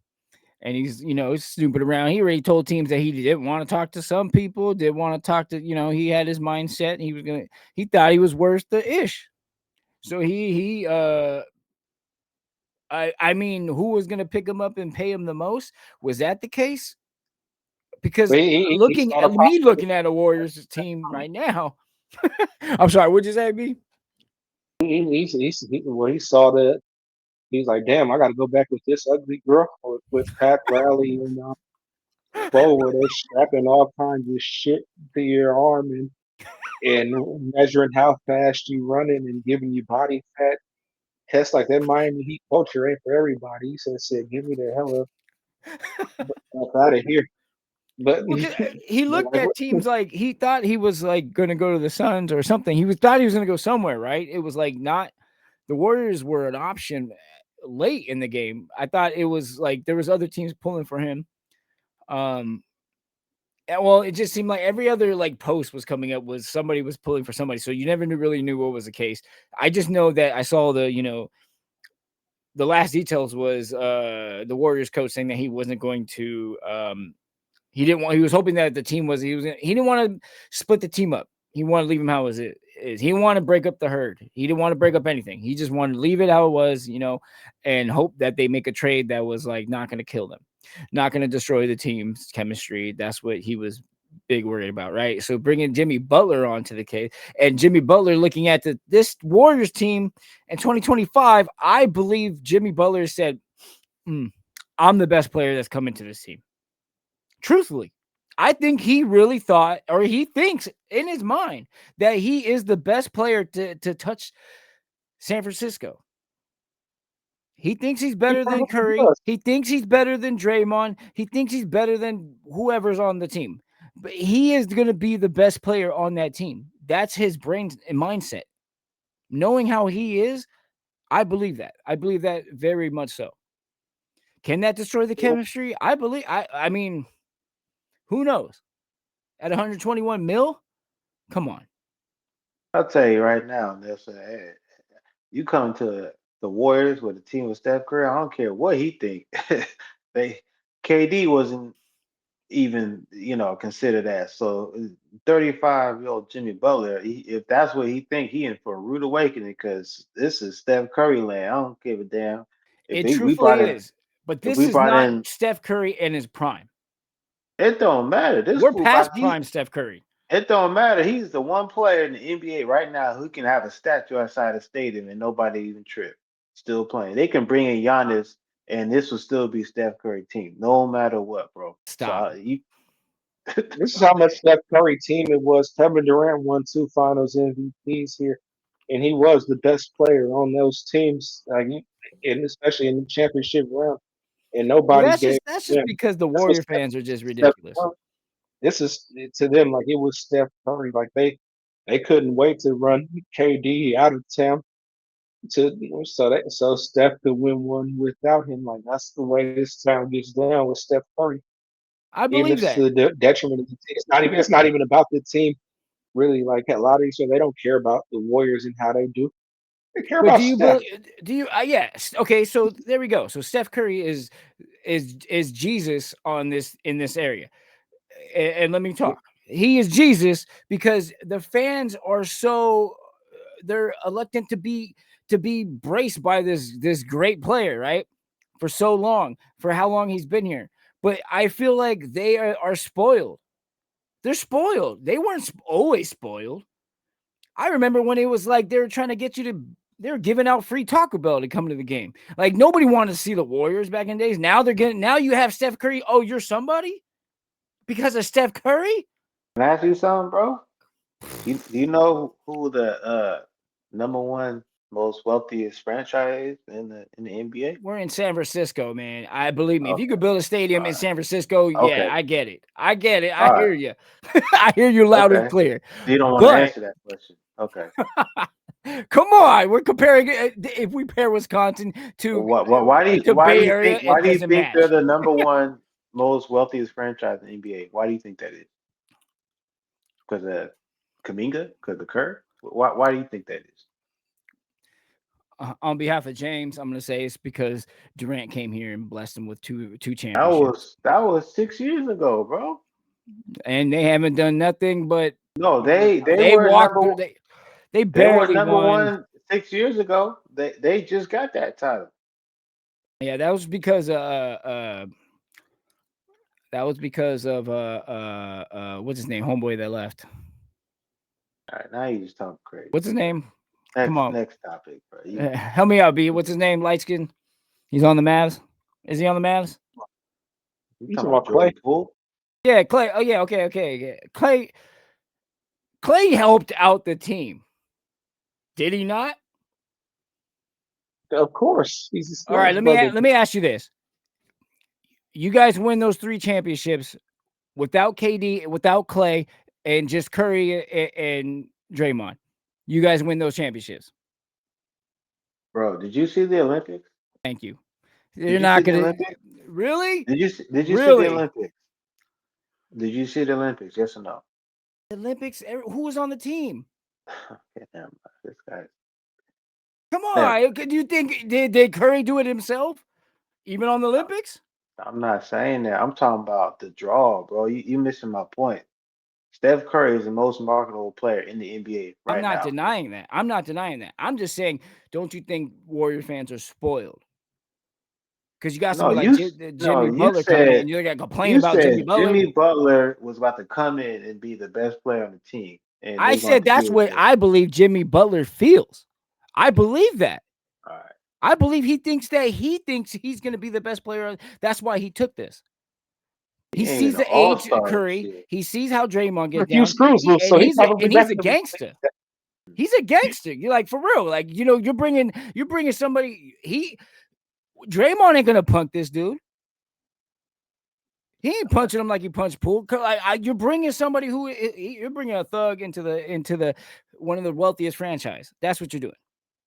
and he's snooping around. He already told teams that he didn't want to talk to some people, didn't want to talk to, he had his mindset and he thought he was worth the ish. So I mean, who was gonna pick him up and pay him the most? Was that the case? But Because he looking saw at the me possibility. looking at a Warriors team right now, I'm sorry, what'd you say, B? Well, he saw that. He's like, damn, I got to go back with this ugly girl with Pat Riley and Bo, where they're strapping all kinds of shit to your arm and measuring how fast you running and giving you body fat tests like that. Miami Heat culture ain't for everybody. He said, "Give me the hell up out of here." But, Well, 'cause he but looked like, at teams like he thought he was like going to go to the Suns or something. Thought he was going to go somewhere, right? It was like not the Warriors were an option late in the game. I thought it was like there was other teams pulling for him. Um, well, it just seemed like every other like post was coming up was somebody was pulling for somebody, so you never really knew what was the case. I just know that I saw the last details was the Warriors coach saying that he wasn't going to he didn't want he was hoping that the team was he didn't want to split the team up. He wanted to leave him how was it is he didn't want to break up the herd. He didn't want to break up anything. He just wanted to leave it how it was, and hope that they make a trade that was like not going to kill them, not going to destroy the team's chemistry. That's what he was big worried about, right? So bringing Jimmy Butler onto the case, and Jimmy Butler looking at this Warriors team in 2025, I believe Jimmy Butler said, I'm the best player that's come into this team. Truthfully, I think he really thought, or he thinks in his mind, that he is the best player to touch San Francisco. He thinks he's better than Curry. He thinks he's better than Draymond. He thinks he's better than whoever's on the team. But he is going to be the best player on that team. That's his brain and mindset. Knowing how he is, I believe that. I believe that very much so. Can that destroy the chemistry? I believe. I mean, who knows? At 121 mil? Come on. I'll tell you right now, Nelson. Hey, you come to the Warriors with a team with Steph Curry. I don't care what he think. they KD wasn't even considered that. So 35-year-old Jimmy Butler, if that's what he think, he in for a rude awakening because this is Steph Curry land. I don't give a damn if It we truthfully brought in is. But if this we is brought not in. Steph Curry in his prime. It don't matter. This We're fool past about prime Steph Curry. It don't matter. He's the one player in the NBA right now who can have a statue outside the stadium and nobody even trip. Still playing. They can bring in Giannis and this will still be Steph Curry team, no matter what, bro. Stop. This is how much Steph Curry team it was. Kevin Durant won 2 Finals MVPs here, and he was the best player on those teams, and especially in the championship round. And Well, nobody gave that's just them. because the That's what Warrior fans are just Steph ridiculous. Curry. This is to them like it was Steph Curry. Like they couldn't wait to run KD out of town so Steph could win one without him. Like that's the way this town gets down with Steph Curry. I Even if believe it's to that. the detriment of the team. It's not even about the team. Really, like a lot of these, so they don't care about the Warriors and how they do. They care But about do you Steph. yes. Okay, so there we go. So Steph Curry is Jesus on this in this area. And let me talk. He is Jesus because the fans are so they're elected to be braced by this great player, right? For so long, for how long he's been here. But I feel like they are spoiled. They're spoiled. They weren't always spoiled. I remember when it was like they were trying to get you to they were giving out free Taco Bell to come to the game. Like nobody wanted to see the Warriors back in days. Now you have Steph Curry. Oh, you're somebody? Because of Steph Curry? Can I ask you something, bro? Do you know who the number one most wealthiest franchise in the NBA? We're in San Francisco, man. I believe me. If you Okay. could build a All stadium in right. San Francisco, yeah, Okay. I get it. I get it. I All right. hear you. I hear you loud and Okay. clear. You don't want to But answer that question. Okay. come on, we're comparing if we pair Wisconsin Why do to Bay Area, it you doesn't think they're match. the number one most wealthiest franchise in the NBA? Why do you think that is? Because of Kaminga? Because of Kerr? Why do you think that is? On behalf of James, I'm going to say it's because Durant came here and blessed him with two That championships, was 6 years ago, bro. and they haven't done nothing but No, they they were walked through. They they were barely number won. one 6 years ago. They just got that title. Yeah, that was because what's his name, homeboy that left. All right, now you just talking crazy, What's his bro. name? Come on, Next topic, bro. help me out, B. What's his name? Light skin. He's on the Mavs. Is he on the Mavs? You You talking talking about about Clay? Jordan Poole? Yeah, Clay. Oh yeah, okay. Yeah. Clay helped out the team. Did he not? Of course, he's his All right, son's brother. let me ask you this. You guys win those 3 championships without KD, without Clay, and just Curry and Draymond. You guys win those championships. Bro, did you see the Olympics? Thank you. Did You're you see not the gonna Olympics? really, Did you see the really Olympics? Did you see the Olympics? Yes or no? Olympics. Who was on the team? Okay, never mind. This guy. Come Never on. mind. Do you think did Curry do it himself? Even on the Olympics? I'm not saying that. I'm talking about the draw, bro. You missing my point. Steph Curry is the most marketable player in the NBA I'm right not now. denying that. I'm not denying that. I'm just saying, don't you think Warrior fans are spoiled? Because you got No, somebody like no, Jimmy Butler coming in, and you're gonna complain you about Jimmy said Butler. Jimmy Butler was about to come in and be the best player on the team, and I they're going said to that's do what it. I believe Jimmy Butler feels. I believe that. All right, I believe he thinks he's going to be the best player. That's why he took this. he He ain't even sees an the All age Star this Curry. year. He sees how Draymond A get few down. screws loose, so he probably And back he's a to the gangster. He's a gangster. You're like for real. Like you're bringing somebody. Draymond ain't gonna punk this dude. He ain't punching him like he punched Poole. You're bringing somebody you're bringing a thug into the one of the wealthiest franchise. That's what you're doing.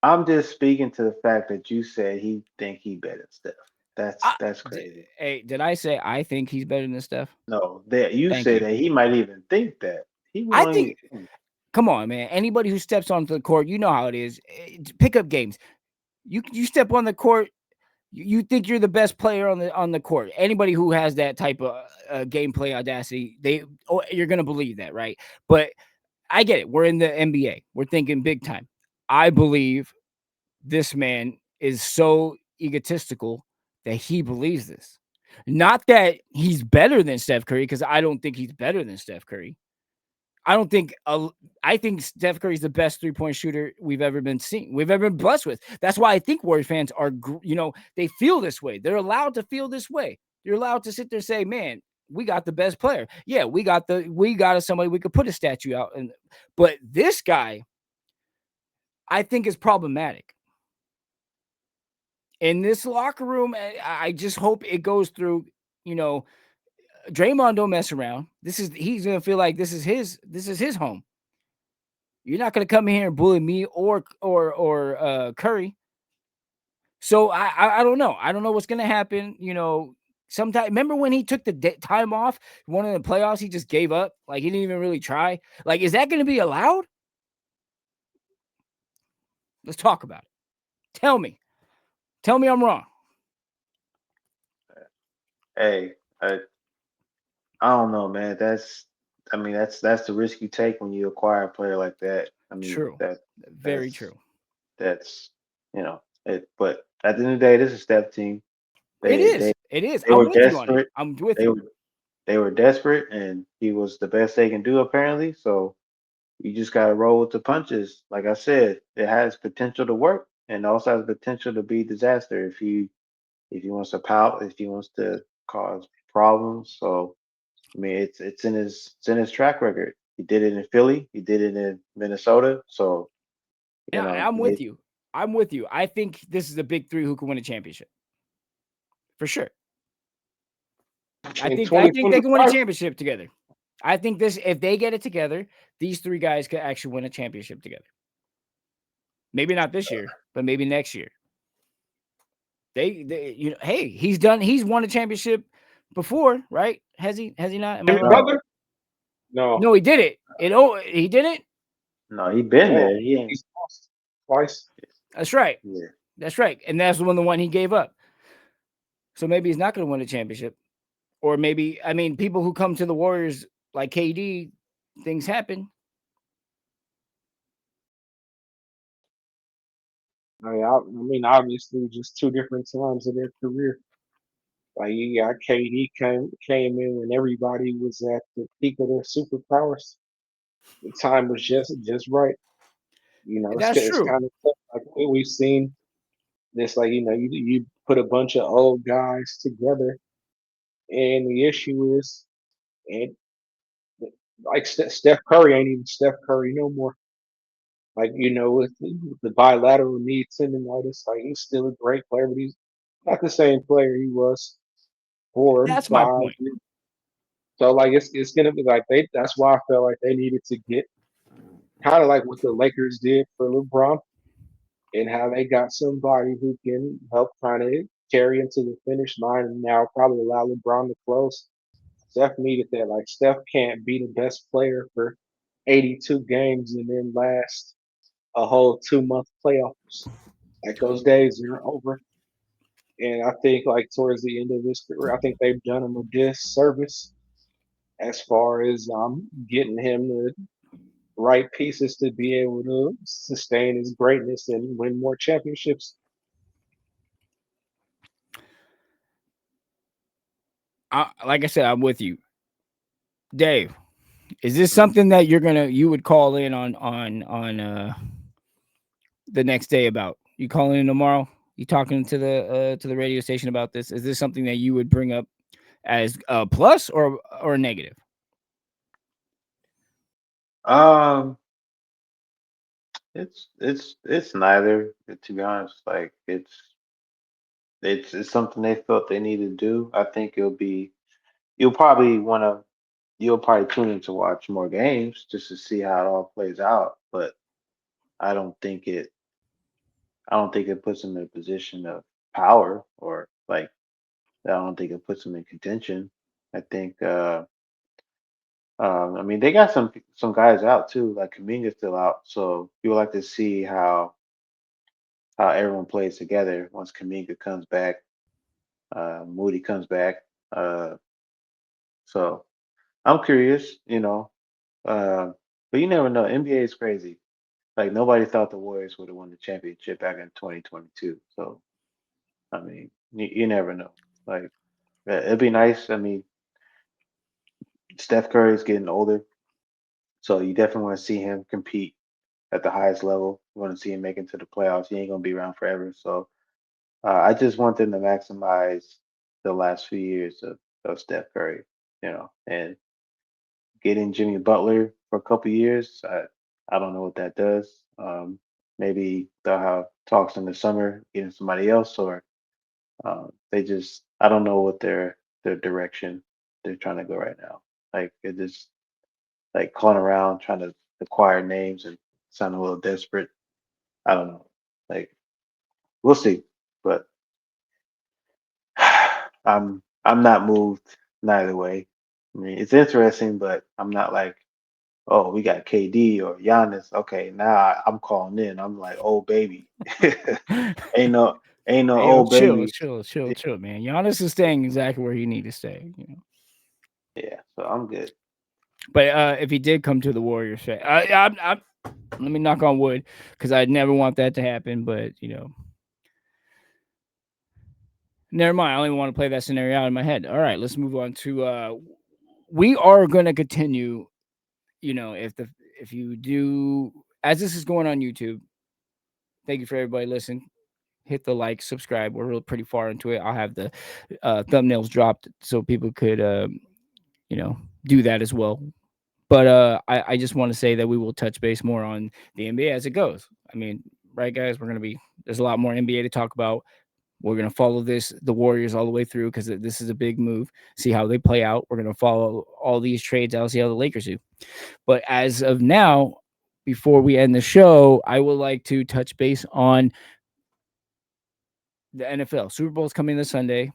I'm just speaking to the fact that you said he think he better than Steph. That's crazy. Hey, did I say I think he's better than Steph? No, that you Thank said you. that he might even think that he I won't think. even. Come on, man. Anybody who steps onto the court, you know how it is. Pick up games. You step on the court. You think you're the best player on the court. Anybody who has that type of gameplay audacity, you're gonna believe that, right? But I get it. We're in the NBA. We're thinking big time. I believe this man is so egotistical that he believes this. Not that he's better than Steph Curry, because I don't think he's better than Steph Curry. I don't think I think Steph Curry's the best 3-point shooter we've ever been blessed with. That's why I think Warriors fans are, they feel this way. They're allowed to feel this way. You're allowed to sit there and say, man, we got the best player. Yeah, we got somebody we could put a statue out. But this guy, I think is problematic. In this locker room, I just hope it goes through, Draymond don't mess around. He's gonna feel like this is his home. You're not gonna come in here and bully me or Curry. So I don't know. I don't know what's gonna happen. Sometime remember when he took the time off one of the playoffs, he just gave up. Like he didn't even really try. Like, is that gonna be allowed? Let's talk about it. Tell me I'm wrong. Hey, I don't know, man. I mean, that's the risk you take when you acquire a player like that. I mean, True. Very that's true. that's it. But at the end of the day, this is Steph team. It They is. they It is. they I'm were with you on it. desperate. I'm with They you. were they were desperate, and he was the best they can do apparently. So you just gotta roll with the punches. Like I said, it has potential to work, and also has potential to be disaster if he wants to pout, if he wants to cause problems. So I mean, it's in his track record. He did it in Philly. He did it in Minnesota. So Yeah, I'm with you. I'm with you. I think this is a big three who can win a championship for sure. I in think they can win a 2025. championship together. I think if they get it together, these three guys could actually win a championship together. Maybe not this year, but maybe next year. Hey, he's won a championship before, right? Has he not? Am I Jimmy wrong? no, Butler? No, No, he did it. He did it. no, he been no, there. He ain't. he's lost twice. That's right. Yeah, That's right. And that's the one he gave up. So maybe he's not going to win a championship. Or maybe, I mean, people who come to the Warriors like KD, things happen. I mean, obviously, just two different times in their career. Like you got KD came in when everybody was at the peak of their superpowers. The time was just right. That's It's true. kind of tough. Like what we've seen. It's like you put a bunch of old guys together, and the issue is, and like Steph Curry ain't even Steph Curry no more. Like with the bilateral knee tendonitis, like he's still a great player, but he's not the same player he was 4, That's my 5 point. years. So like it's gonna be like that's why I felt like they needed to get kind of like what the Lakers did for LeBron and how they got somebody who can help kind of carry him to the finish line and now probably allow LeBron to close. Steph needed that. Like Steph can't be the best player for 82 games and then last a whole 2 month playoffs. Like those days are over. And I think like towards the end of his career, I think they've done him a disservice as far as getting him the right pieces to be able to sustain his greatness and win more championships. Like I said, I'm with you, Dave. Is this Mhm. something that you would call in on the next day about? You calling in tomorrow? You talking to the radio station about this? Is this something that you would bring up as a plus or a negative? Um, it's neither. To be honest, like it's something they felt they need to do. I think you'll probably want to you'll probably tune in to watch more games just to see how it all plays out. But I don't think it I don't think it puts them in a position of power or like I don't think it puts them in contention. I think I mean they got some guys out too, like Kaminga's still out, so you would like to see how everyone plays together once Kaminga comes back, Moody comes back. Uh, so I'm curious, uh, but you never know. NBA is crazy. Like nobody thought the Warriors would have won the championship back in 2022. So I mean, you never know. Like it'd be nice. I mean, Steph Curry is getting older, so you definitely want to see him compete at the highest level. You want to see him make it to the playoffs. He ain't gonna be around forever. So I just want them to maximize the last few years of Steph Curry, and getting Jimmy Butler for a couple years. I don't know what that does. Maybe they'll have talks in the summer, getting somebody else, or they just I don't know what their direction they're trying to go right now. Like it just like calling around trying to acquire names and sound a little desperate. I don't know. Like we'll see, but I'm not moved neither way. I mean, it's interesting, but I'm not like, oh, we got KD or Giannis. Okay, now I'm calling in. I'm like, oh baby, ain't no ain't no Hey, yo, old chill, babies. chill, chill, chill, man. Giannis is staying exactly where he need to stay. Yeah, so I'm good. But if he did come to the Warriors, let me knock on wood because I'd never want that to happen. But never mind. I don't even want to play that scenario out in my head. All right, let's move on to. We are going to continue. If you do as this is going on YouTube. Thank you for everybody listening. Hit the like, subscribe. We're really pretty far into it. I'll have the thumbnails dropped so people could, you know, do that as well. But I just want to say that we will touch base more on the NBA as it goes. I mean, right, guys, there's a lot more NBA to talk about. We're going to follow the Warriors all the way through because this is a big move. See how they play out. We're going to follow all these trades out, see how the Lakers do. But as of now, before we end the show, I would like to touch base on the NFL. Super Bowl is coming this Sunday,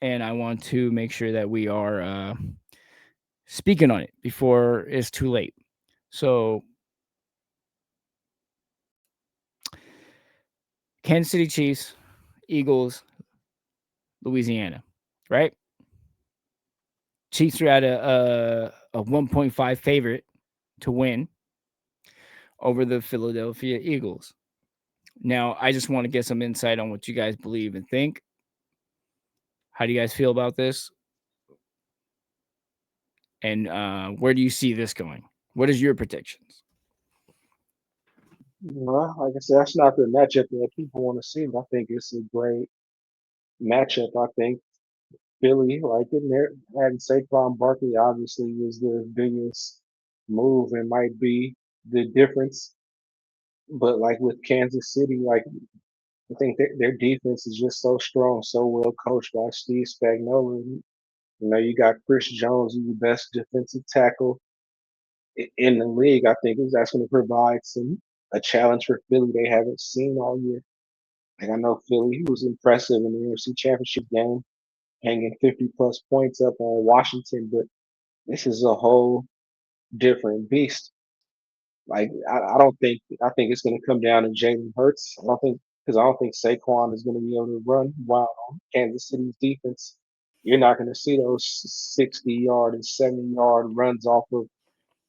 and I want to make sure that we are speaking on it before it's too late. So, Kansas City Chiefs, Eagles, Louisiana, right? Chiefs are at a 1.5 favorite to win over the Philadelphia Eagles. Now, I just want to get some insight on what you guys believe and think. How do you guys feel about this? And where do you see this going? What is your predictions? Well, like I said, that's not the matchup that people want to see. But I think it's a great matchup. I think Philly, like in there, having Saquon Barkley obviously is the biggest move and might be the difference. But like with Kansas City, like I think their defense is just so strong, so well coached by Steve Spagnuolo. You got Chris Jones, who's the best defensive tackle in the league. I think that's going to provide some a challenge for Philly they haven't seen all year. Like I know Philly was impressive in the NFC Championship game, hanging 50 plus points up on Washington, but this is a whole different beast. Like I don't think I think it's going to come down to Jalen Hurts. I don't think because I don't think Saquon is going to be able to run wild on Kansas City's defense. You're not going to see those 60-yard and 70-yard runs off of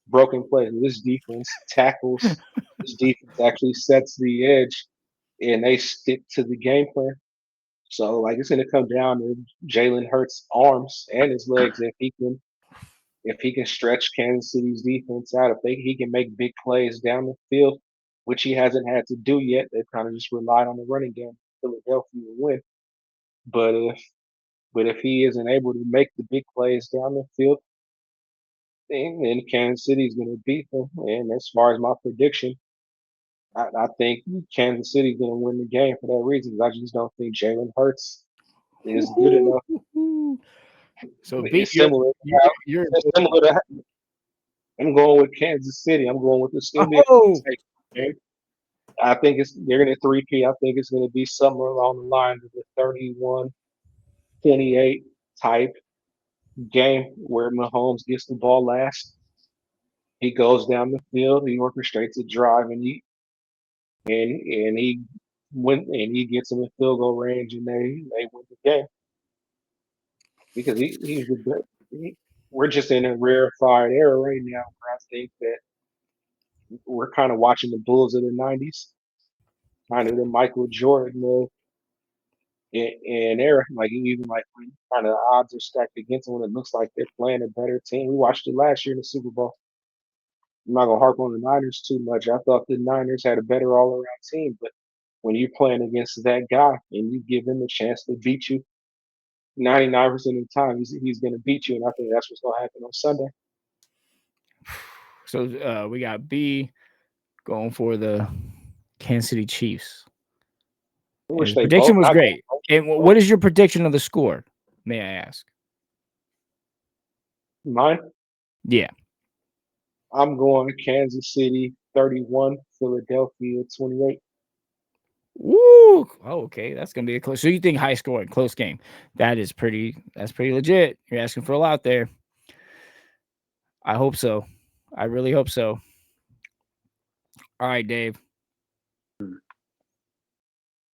broken plays. This defense tackles. This defense actually sets the edge, and they stick to the game plan. So like it's going to come down to Jalen Hurts' arms and his legs if he can stretch Kansas City's defense out. If he can make big plays down the field, which he hasn't had to do yet. They've kind of just relied on the running game. Philadelphia will win. But if he isn't able to make the big plays down the field, then Kansas City is going to beat them. And as far as my prediction, I think Kansas City is going to win the game for that reason. I just don't think Jalen Hurts is good enough. Woo-hoo. So beat It's similar. you're It's similar to. I'm going with Kansas City. I'm going with it's going to be a oh close game. I think they're going to 3P. I think it's going to be somewhere along the lines of the 31-28 type game where Mahomes gets the ball last. He goes down the field. He orchestrates a drive, and he gets him in field goal range, and they win the game because he's the best. We're just in a rarefied era right now where I think that we're kind of watching the Bulls of the '90s, kind of the Michael Jordan and era. Like even like when kind of the odds are stacked against them when it looks like they're playing a better team. We watched it last year in the Super Bowl. I'm not gonna harp on the Niners too much. I thought the Niners had a better all around team, but when you're playing against that guy and you give him a chance to beat you, 99% of the time he's going to beat you, and I think that's what's going to happen on Sunday. so we got B going for the Kansas City Chiefs. I And wish his they both. prediction was I great. And what is your prediction of the score? May I ask? mine. Yeah. I'm going Kansas City 31, Philadelphia 28. Woo! Oh, okay. That's gonna be a close. So you think high scoring, close game? That's pretty legit. You're asking for a lot there. I hope so. I really hope so. All right, Dave.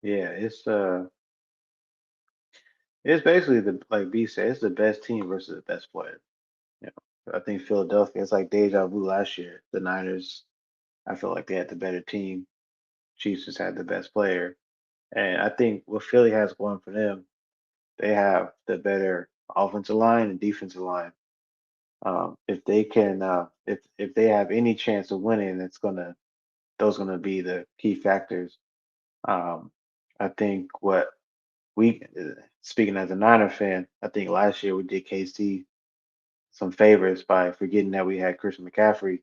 Yeah, it's basically the like B said, it's the best team versus the best player. You know, I think Philadelphia, it's like deja vu last year. The Niners, I feel like they had the better team. Chiefs just had the best player. And I think what Philly has going for them, they have the better offensive line and defensive line. If they can, if they have any chance of winning, those gonna be the key factors. Um, I think what we, speaking as a Niner fan, I think last year we did KC some favors by forgetting that we had Christian McCaffrey.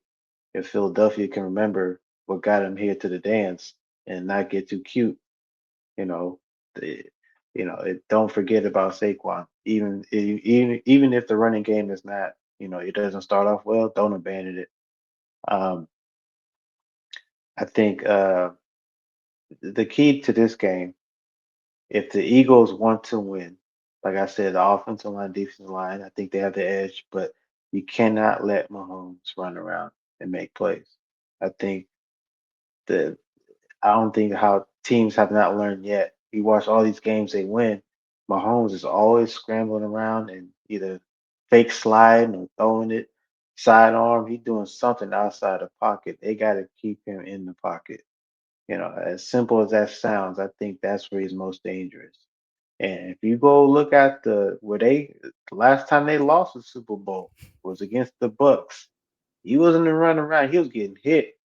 If Philadelphia can remember what got him here to the dance and not get too cute, you know, the, don't forget about Saquon. Even if the running game is not, it doesn't start off well, don't abandon it. Um, I think the key to this game, if the Eagles want to win, like I said, the offensive line, defensive line, I think they have the edge, but you cannot let Mahomes run around and make plays. I think the I don't think how teams have not learned yet. You watch all these games they win, Mahomes is always scrambling around and either fake sliding or throwing it sidearm. He's doing something outside the pocket. They got to keep him in the pocket. As simple as that sounds, I think that's where he's most dangerous. And if you go look at the last time they lost the Super Bowl was against the Bucks. He wasn't running around; he was getting hit,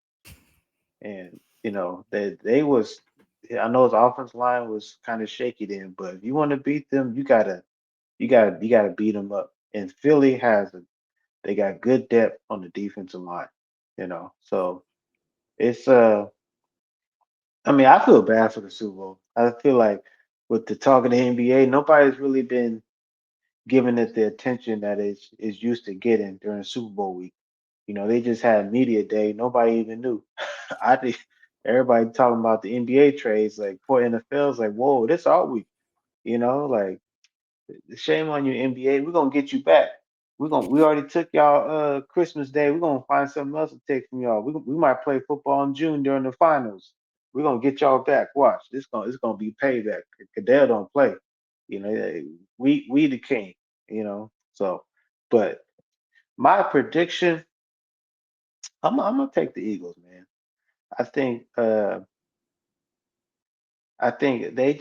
and they was. I know his offense line was kind of shaky then, but if you want to beat them, you gotta beat them up. And Philly they got good depth on the defensive line, so it's I mean, I feel bad for the Super Bowl. I feel like with the talk of the NBA, nobody's really been giving it the attention that is used to getting during Super Bowl week. They just had media day. Nobody even knew. I think everybody talking about the NBA trades, like for NFL's like, whoa, this all week. Like shame on you, NBA. We're gonna get you back. We already took y'all Christmas Day. We're gonna find something else to take from y'all. We might play football in June during the finals. We're gonna get y'all back. Watch. It's gonna be payback. Cadell don't play. You know, we the king. So, but my prediction, I'm gonna take the Eagles, man. I think I think they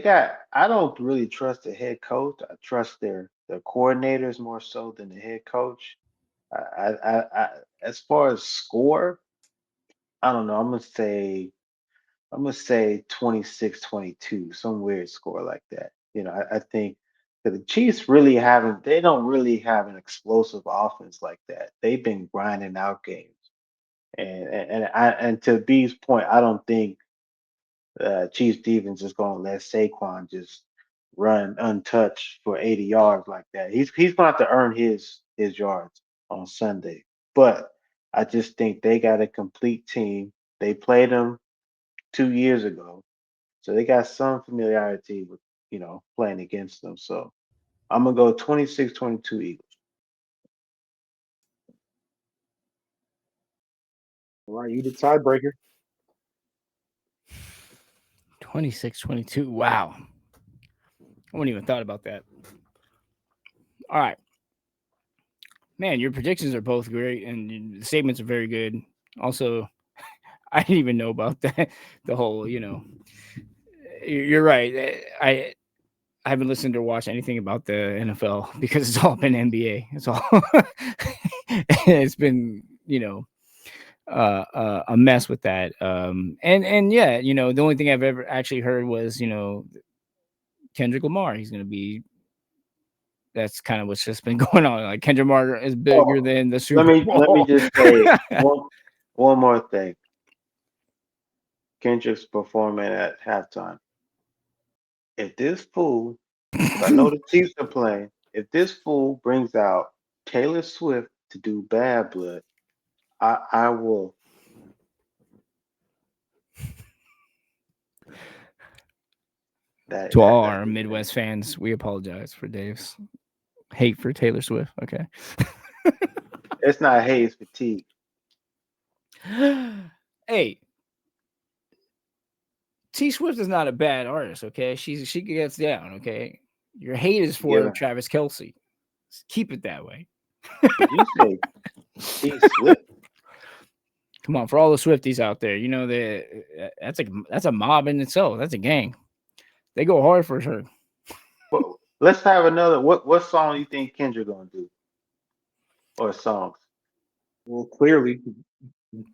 got I don't really trust the head coach. I trust their coordinators more so than the head coach. I as far as score, I don't know. I'm gonna say 26-22, some weird score like that. I think that the Chiefs they don't really have an explosive offense like that. They've been grinding out games. And to B's point, I don't think Chiefs defense is gonna let Saquon just run untouched for 80 yards like that. He's gonna have to earn his yards on Sunday. But I just think they got a complete team. They played them 2 years ago. So they got some familiarity with, playing against them. So I'm gonna go 26-22 Eagles. All right, you the tiebreaker. 26-22. Wow. I wouldn't even thought about that. All right. Man, your predictions are both great and the statements are very good. Also, I didn't even know about that. The whole, you're right. I haven't listened or watched anything about the NFL because it's all been NBA. It's all it's been, a mess with that. And yeah, the only thing I've ever actually heard was, Kendrick Lamar. He's gonna be. That's kind of what's just been going on. Like Kendrick Lamar is bigger Oh, than the let Super me let me Bowl. just say one more thing. Kendrick's performing at halftime. If this fool, because I know the Chiefs are playing, if this fool brings out Taylor Swift to do Bad Blood, I will. To all That's our just saying. Midwest fans, we apologize for Dave's hate for Taylor Swift. Okay. It's not haze fatigue. Hey, T Swift is not a bad artist. Okay, she gets down. Okay, your hate is for Yeah. Travis Kelsey. Keep it that way. Did you say T Swift? Come on, for all the Swifties out there, that's a mob in itself. That's a gang. They go hard for her. Well, let's have another. What song you think Kendrick gonna do, or songs? Well, clearly, He's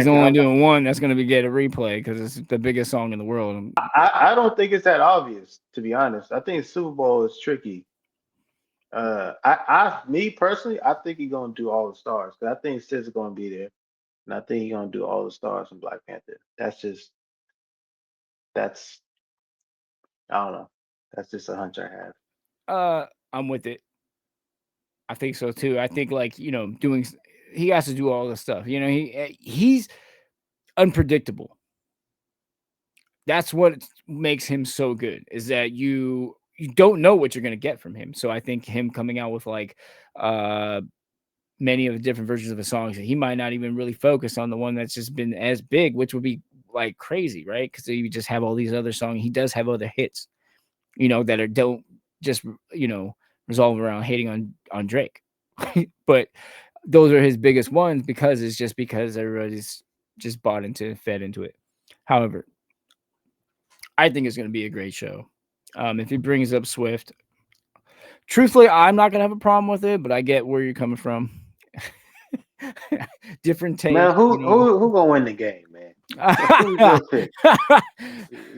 economic. only doing one that's going to be get a replay because it's the biggest song in the world. I don't think it's that obvious, to be honest. I think Super Bowl is tricky. Me personally, I think he's gonna do all the stars because I think Sid's gonna be there, and I think he's gonna do all the stars in Black Panther. That's I don't know. That's just a hunch I have. I'm with it. I think so too. I think like he has to do all this stuff. He's unpredictable. That's what makes him so good is that you don't know what you're going to get from him. So I think him coming out with like many of the different versions of the songs that he might not even really focus on the one that's just been as big, which would be like crazy, right? Because you just have all these other songs. He does have other hits, that don't just resolve around hating on Drake, but those are his biggest ones because everybody's just bought into fed into it. However, I think it's going to be a great show. If he brings up Swift, truthfully, I'm not going to have a problem with it, but I get where you're coming from. Different Man, taste, who gonna win the game, man? Who you gonna pick? You All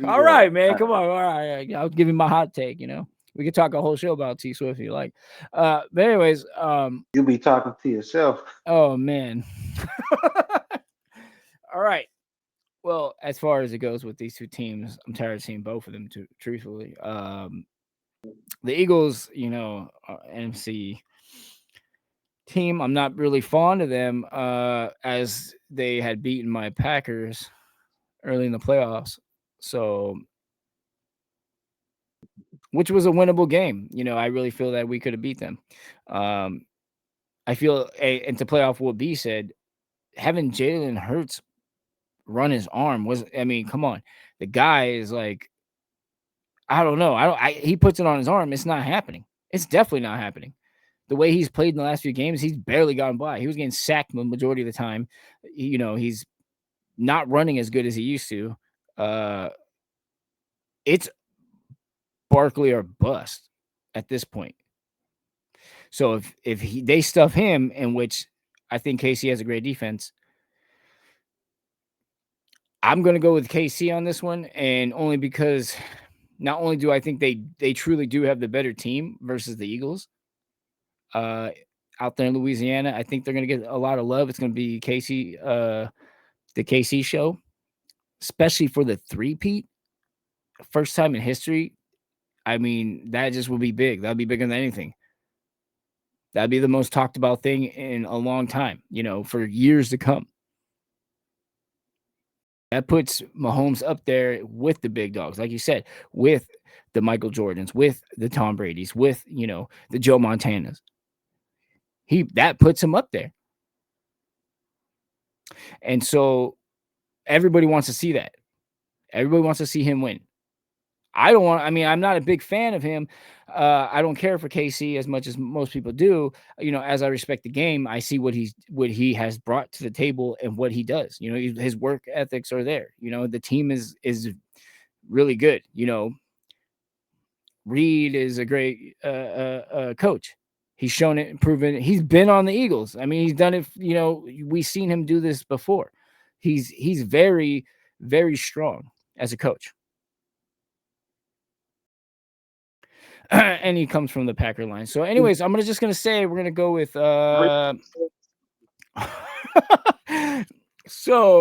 gonna right, man. Come on. All right. I'll give you my hot take, We could talk a whole show about T Swift if you like. But anyways, you be talking to yourself. oh man. All right. Well, as far as it goes with these two teams, I'm tired of seeing both of them too, truthfully. The Eagles, NFC team, I'm not really fond of them as they had beaten my Packers early in the playoffs. So, which was a winnable game. I really feel that we could have beat them. Um, I feel, and to play off what B said, having Jalen Hurts run his arm was, I mean, come on. The guy is like, I don't know. I don't. He puts it on his arm. It's not happening. It's definitely not happening. The way he's played in the last few games, he's barely gotten by. He was getting sacked the majority of the time. He's not running as good as he used to. Uh, it's Barkley or bust at this point. So if they stuff him, in which I think KC has a great defense, I'm going to go with KC on this one, and only because not only do I think they truly do have the better team versus the Eagles, uh, out there in Louisiana, I think they're going to get a lot of love. It's going to be the KC show, especially for the three-peat, first time in history. I mean, that just will be big. That'll be bigger than anything. That'd be the most talked about thing in a long time, for years to come. That puts Mahomes up there with the big dogs, like you said, with the Michael Jordans, with the Tom Brady's, with the Joe Montanas. That puts him up there, and so everybody wants to see that. Everybody wants to see him win. I don't want. I mean, I'm not a big fan of him. I don't care for KC as much as most people do. As I respect the game, I see what he has brought to the table and what he does. His work ethics are there. The team is really good. Reed is a great coach. He's shown it, proven it. He's been on the Eagles. I mean, he's done it. We've seen him do this before. He's very, very strong as a coach. And he comes from the Packer line. So, anyways, I'm just gonna say we're gonna go with so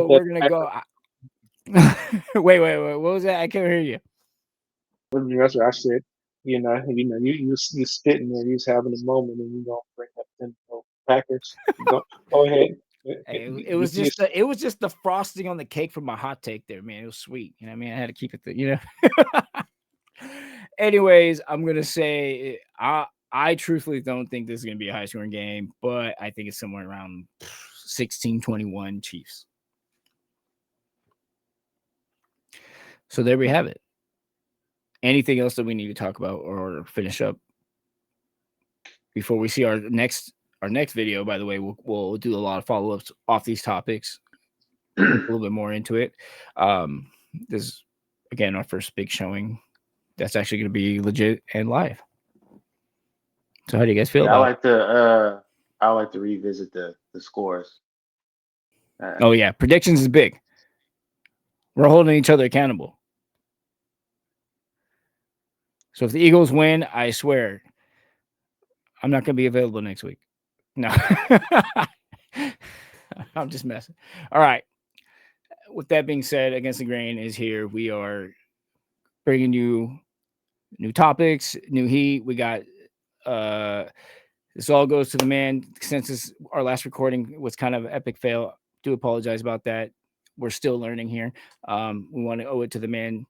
we're gonna go. Wait. What was that? I can't hear you. That's what I said. You spitting there, you was having a moment, and you gonna bring up them Packers. Go ahead. Hey, it was just the frosting on the cake from my hot take there, man. It was sweet. I mean, I had to keep it. Anyways, I'm gonna say I truthfully don't think this is gonna be a high scoring game, but I think it's somewhere around 16-21 Chiefs. So there we have it. Anything else that we need to talk about or finish up before we see our next video? By the way, we'll do a lot of follow ups off these topics, a little bit more into it. This is, again, our first big showing that's actually going to be legit and live. So how do you guys feel about it? I like to revisit the scores. Oh yeah, predictions is big. We're holding each other accountable. So if the Eagles win, I swear I'm not going to be available next week. No. I'm just messing. All right. With that being said, Against the Grain is here. We are bringing you new topics, new heat. We got this all goes to the man. Since our last recording was kind of an epic fail, do apologize about that. We're still learning here. We want to owe it to the man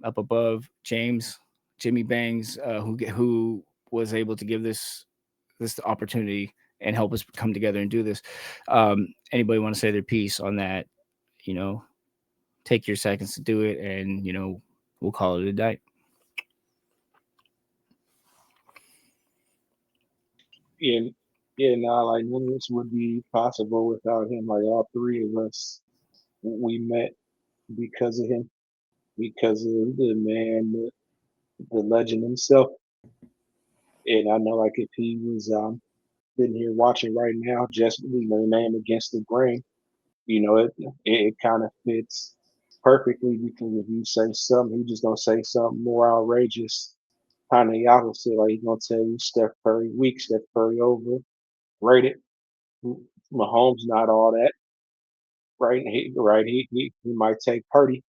up above, Jimmy Bangs, who was able to give this opportunity and help us come together and do this. Anybody want to say their piece on that? Take your seconds to do it, and we'll call it a night. Yeah, like none of this would be possible without him. Like all three of us, we met because of him, because of the man, the legend himself. And I know, like, if he was sitting here watching right now, just name Against the Grain, it kind of fits perfectly, because if you say something, he's just gonna say something more outrageous, kind of the opposite. Like, he's gonna tell you Steph Curry weak, Steph Curry overrated. Mahomes not all that, right? He might take Purdy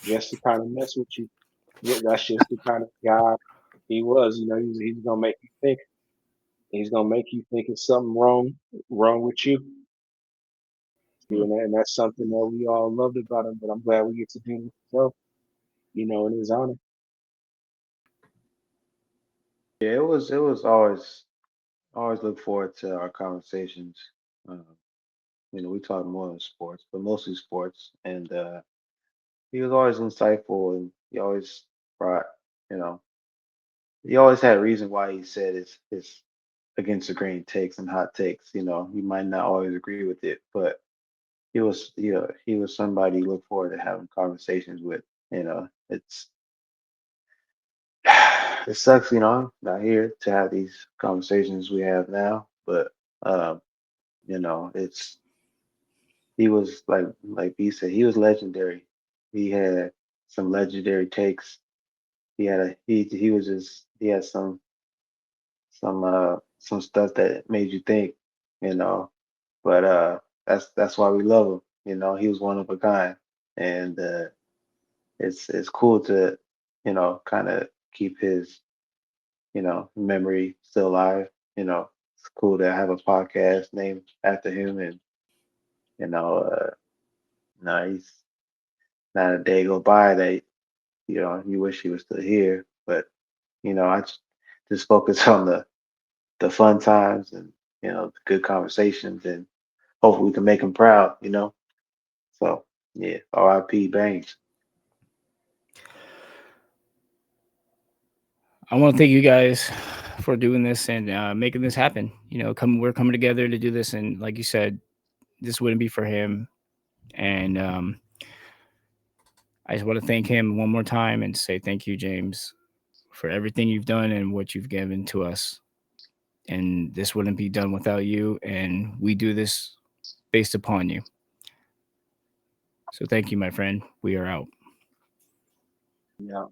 just to kind of mess with you. Yeah, that's just the kind of guy he was. He's gonna make you think. He's gonna make you think it's something wrong with you. And that's something that we all loved about him. But I'm glad we get to do this show, in his honor. Yeah, it was always look forward to our conversations. Um, we talk more than sports, but mostly sports. And he was always insightful, and he always brought You know, he always had a reason why he said his against the grain takes and hot takes. You know, he might not always agree with it, but he was somebody you look forward to having conversations with. You know, it sucks, not here to have these conversations we have now, but um, it's he was like B said, he was legendary. He had some legendary takes. He was just he had some stuff that made you think, you know. But that's why we love him. You know, he was one of a kind, and it's cool to kind of keep his memory still alive. You know, it's cool to have a podcast named after him, and you know, he's not a day go by that you wish he was still here. But I just focus on the fun times and the good conversations, and hopefully we can make him proud. So yeah, R.I.P. Banks. I want to thank you guys for doing this and making this happen. We're coming together to do this, and like you said, this wouldn't be for him. And I just want to thank him one more time and say thank you, James, for everything you've done and what you've given to us. And this wouldn't be done without you. And we do this based upon you. So thank you, my friend. We are out. Yeah.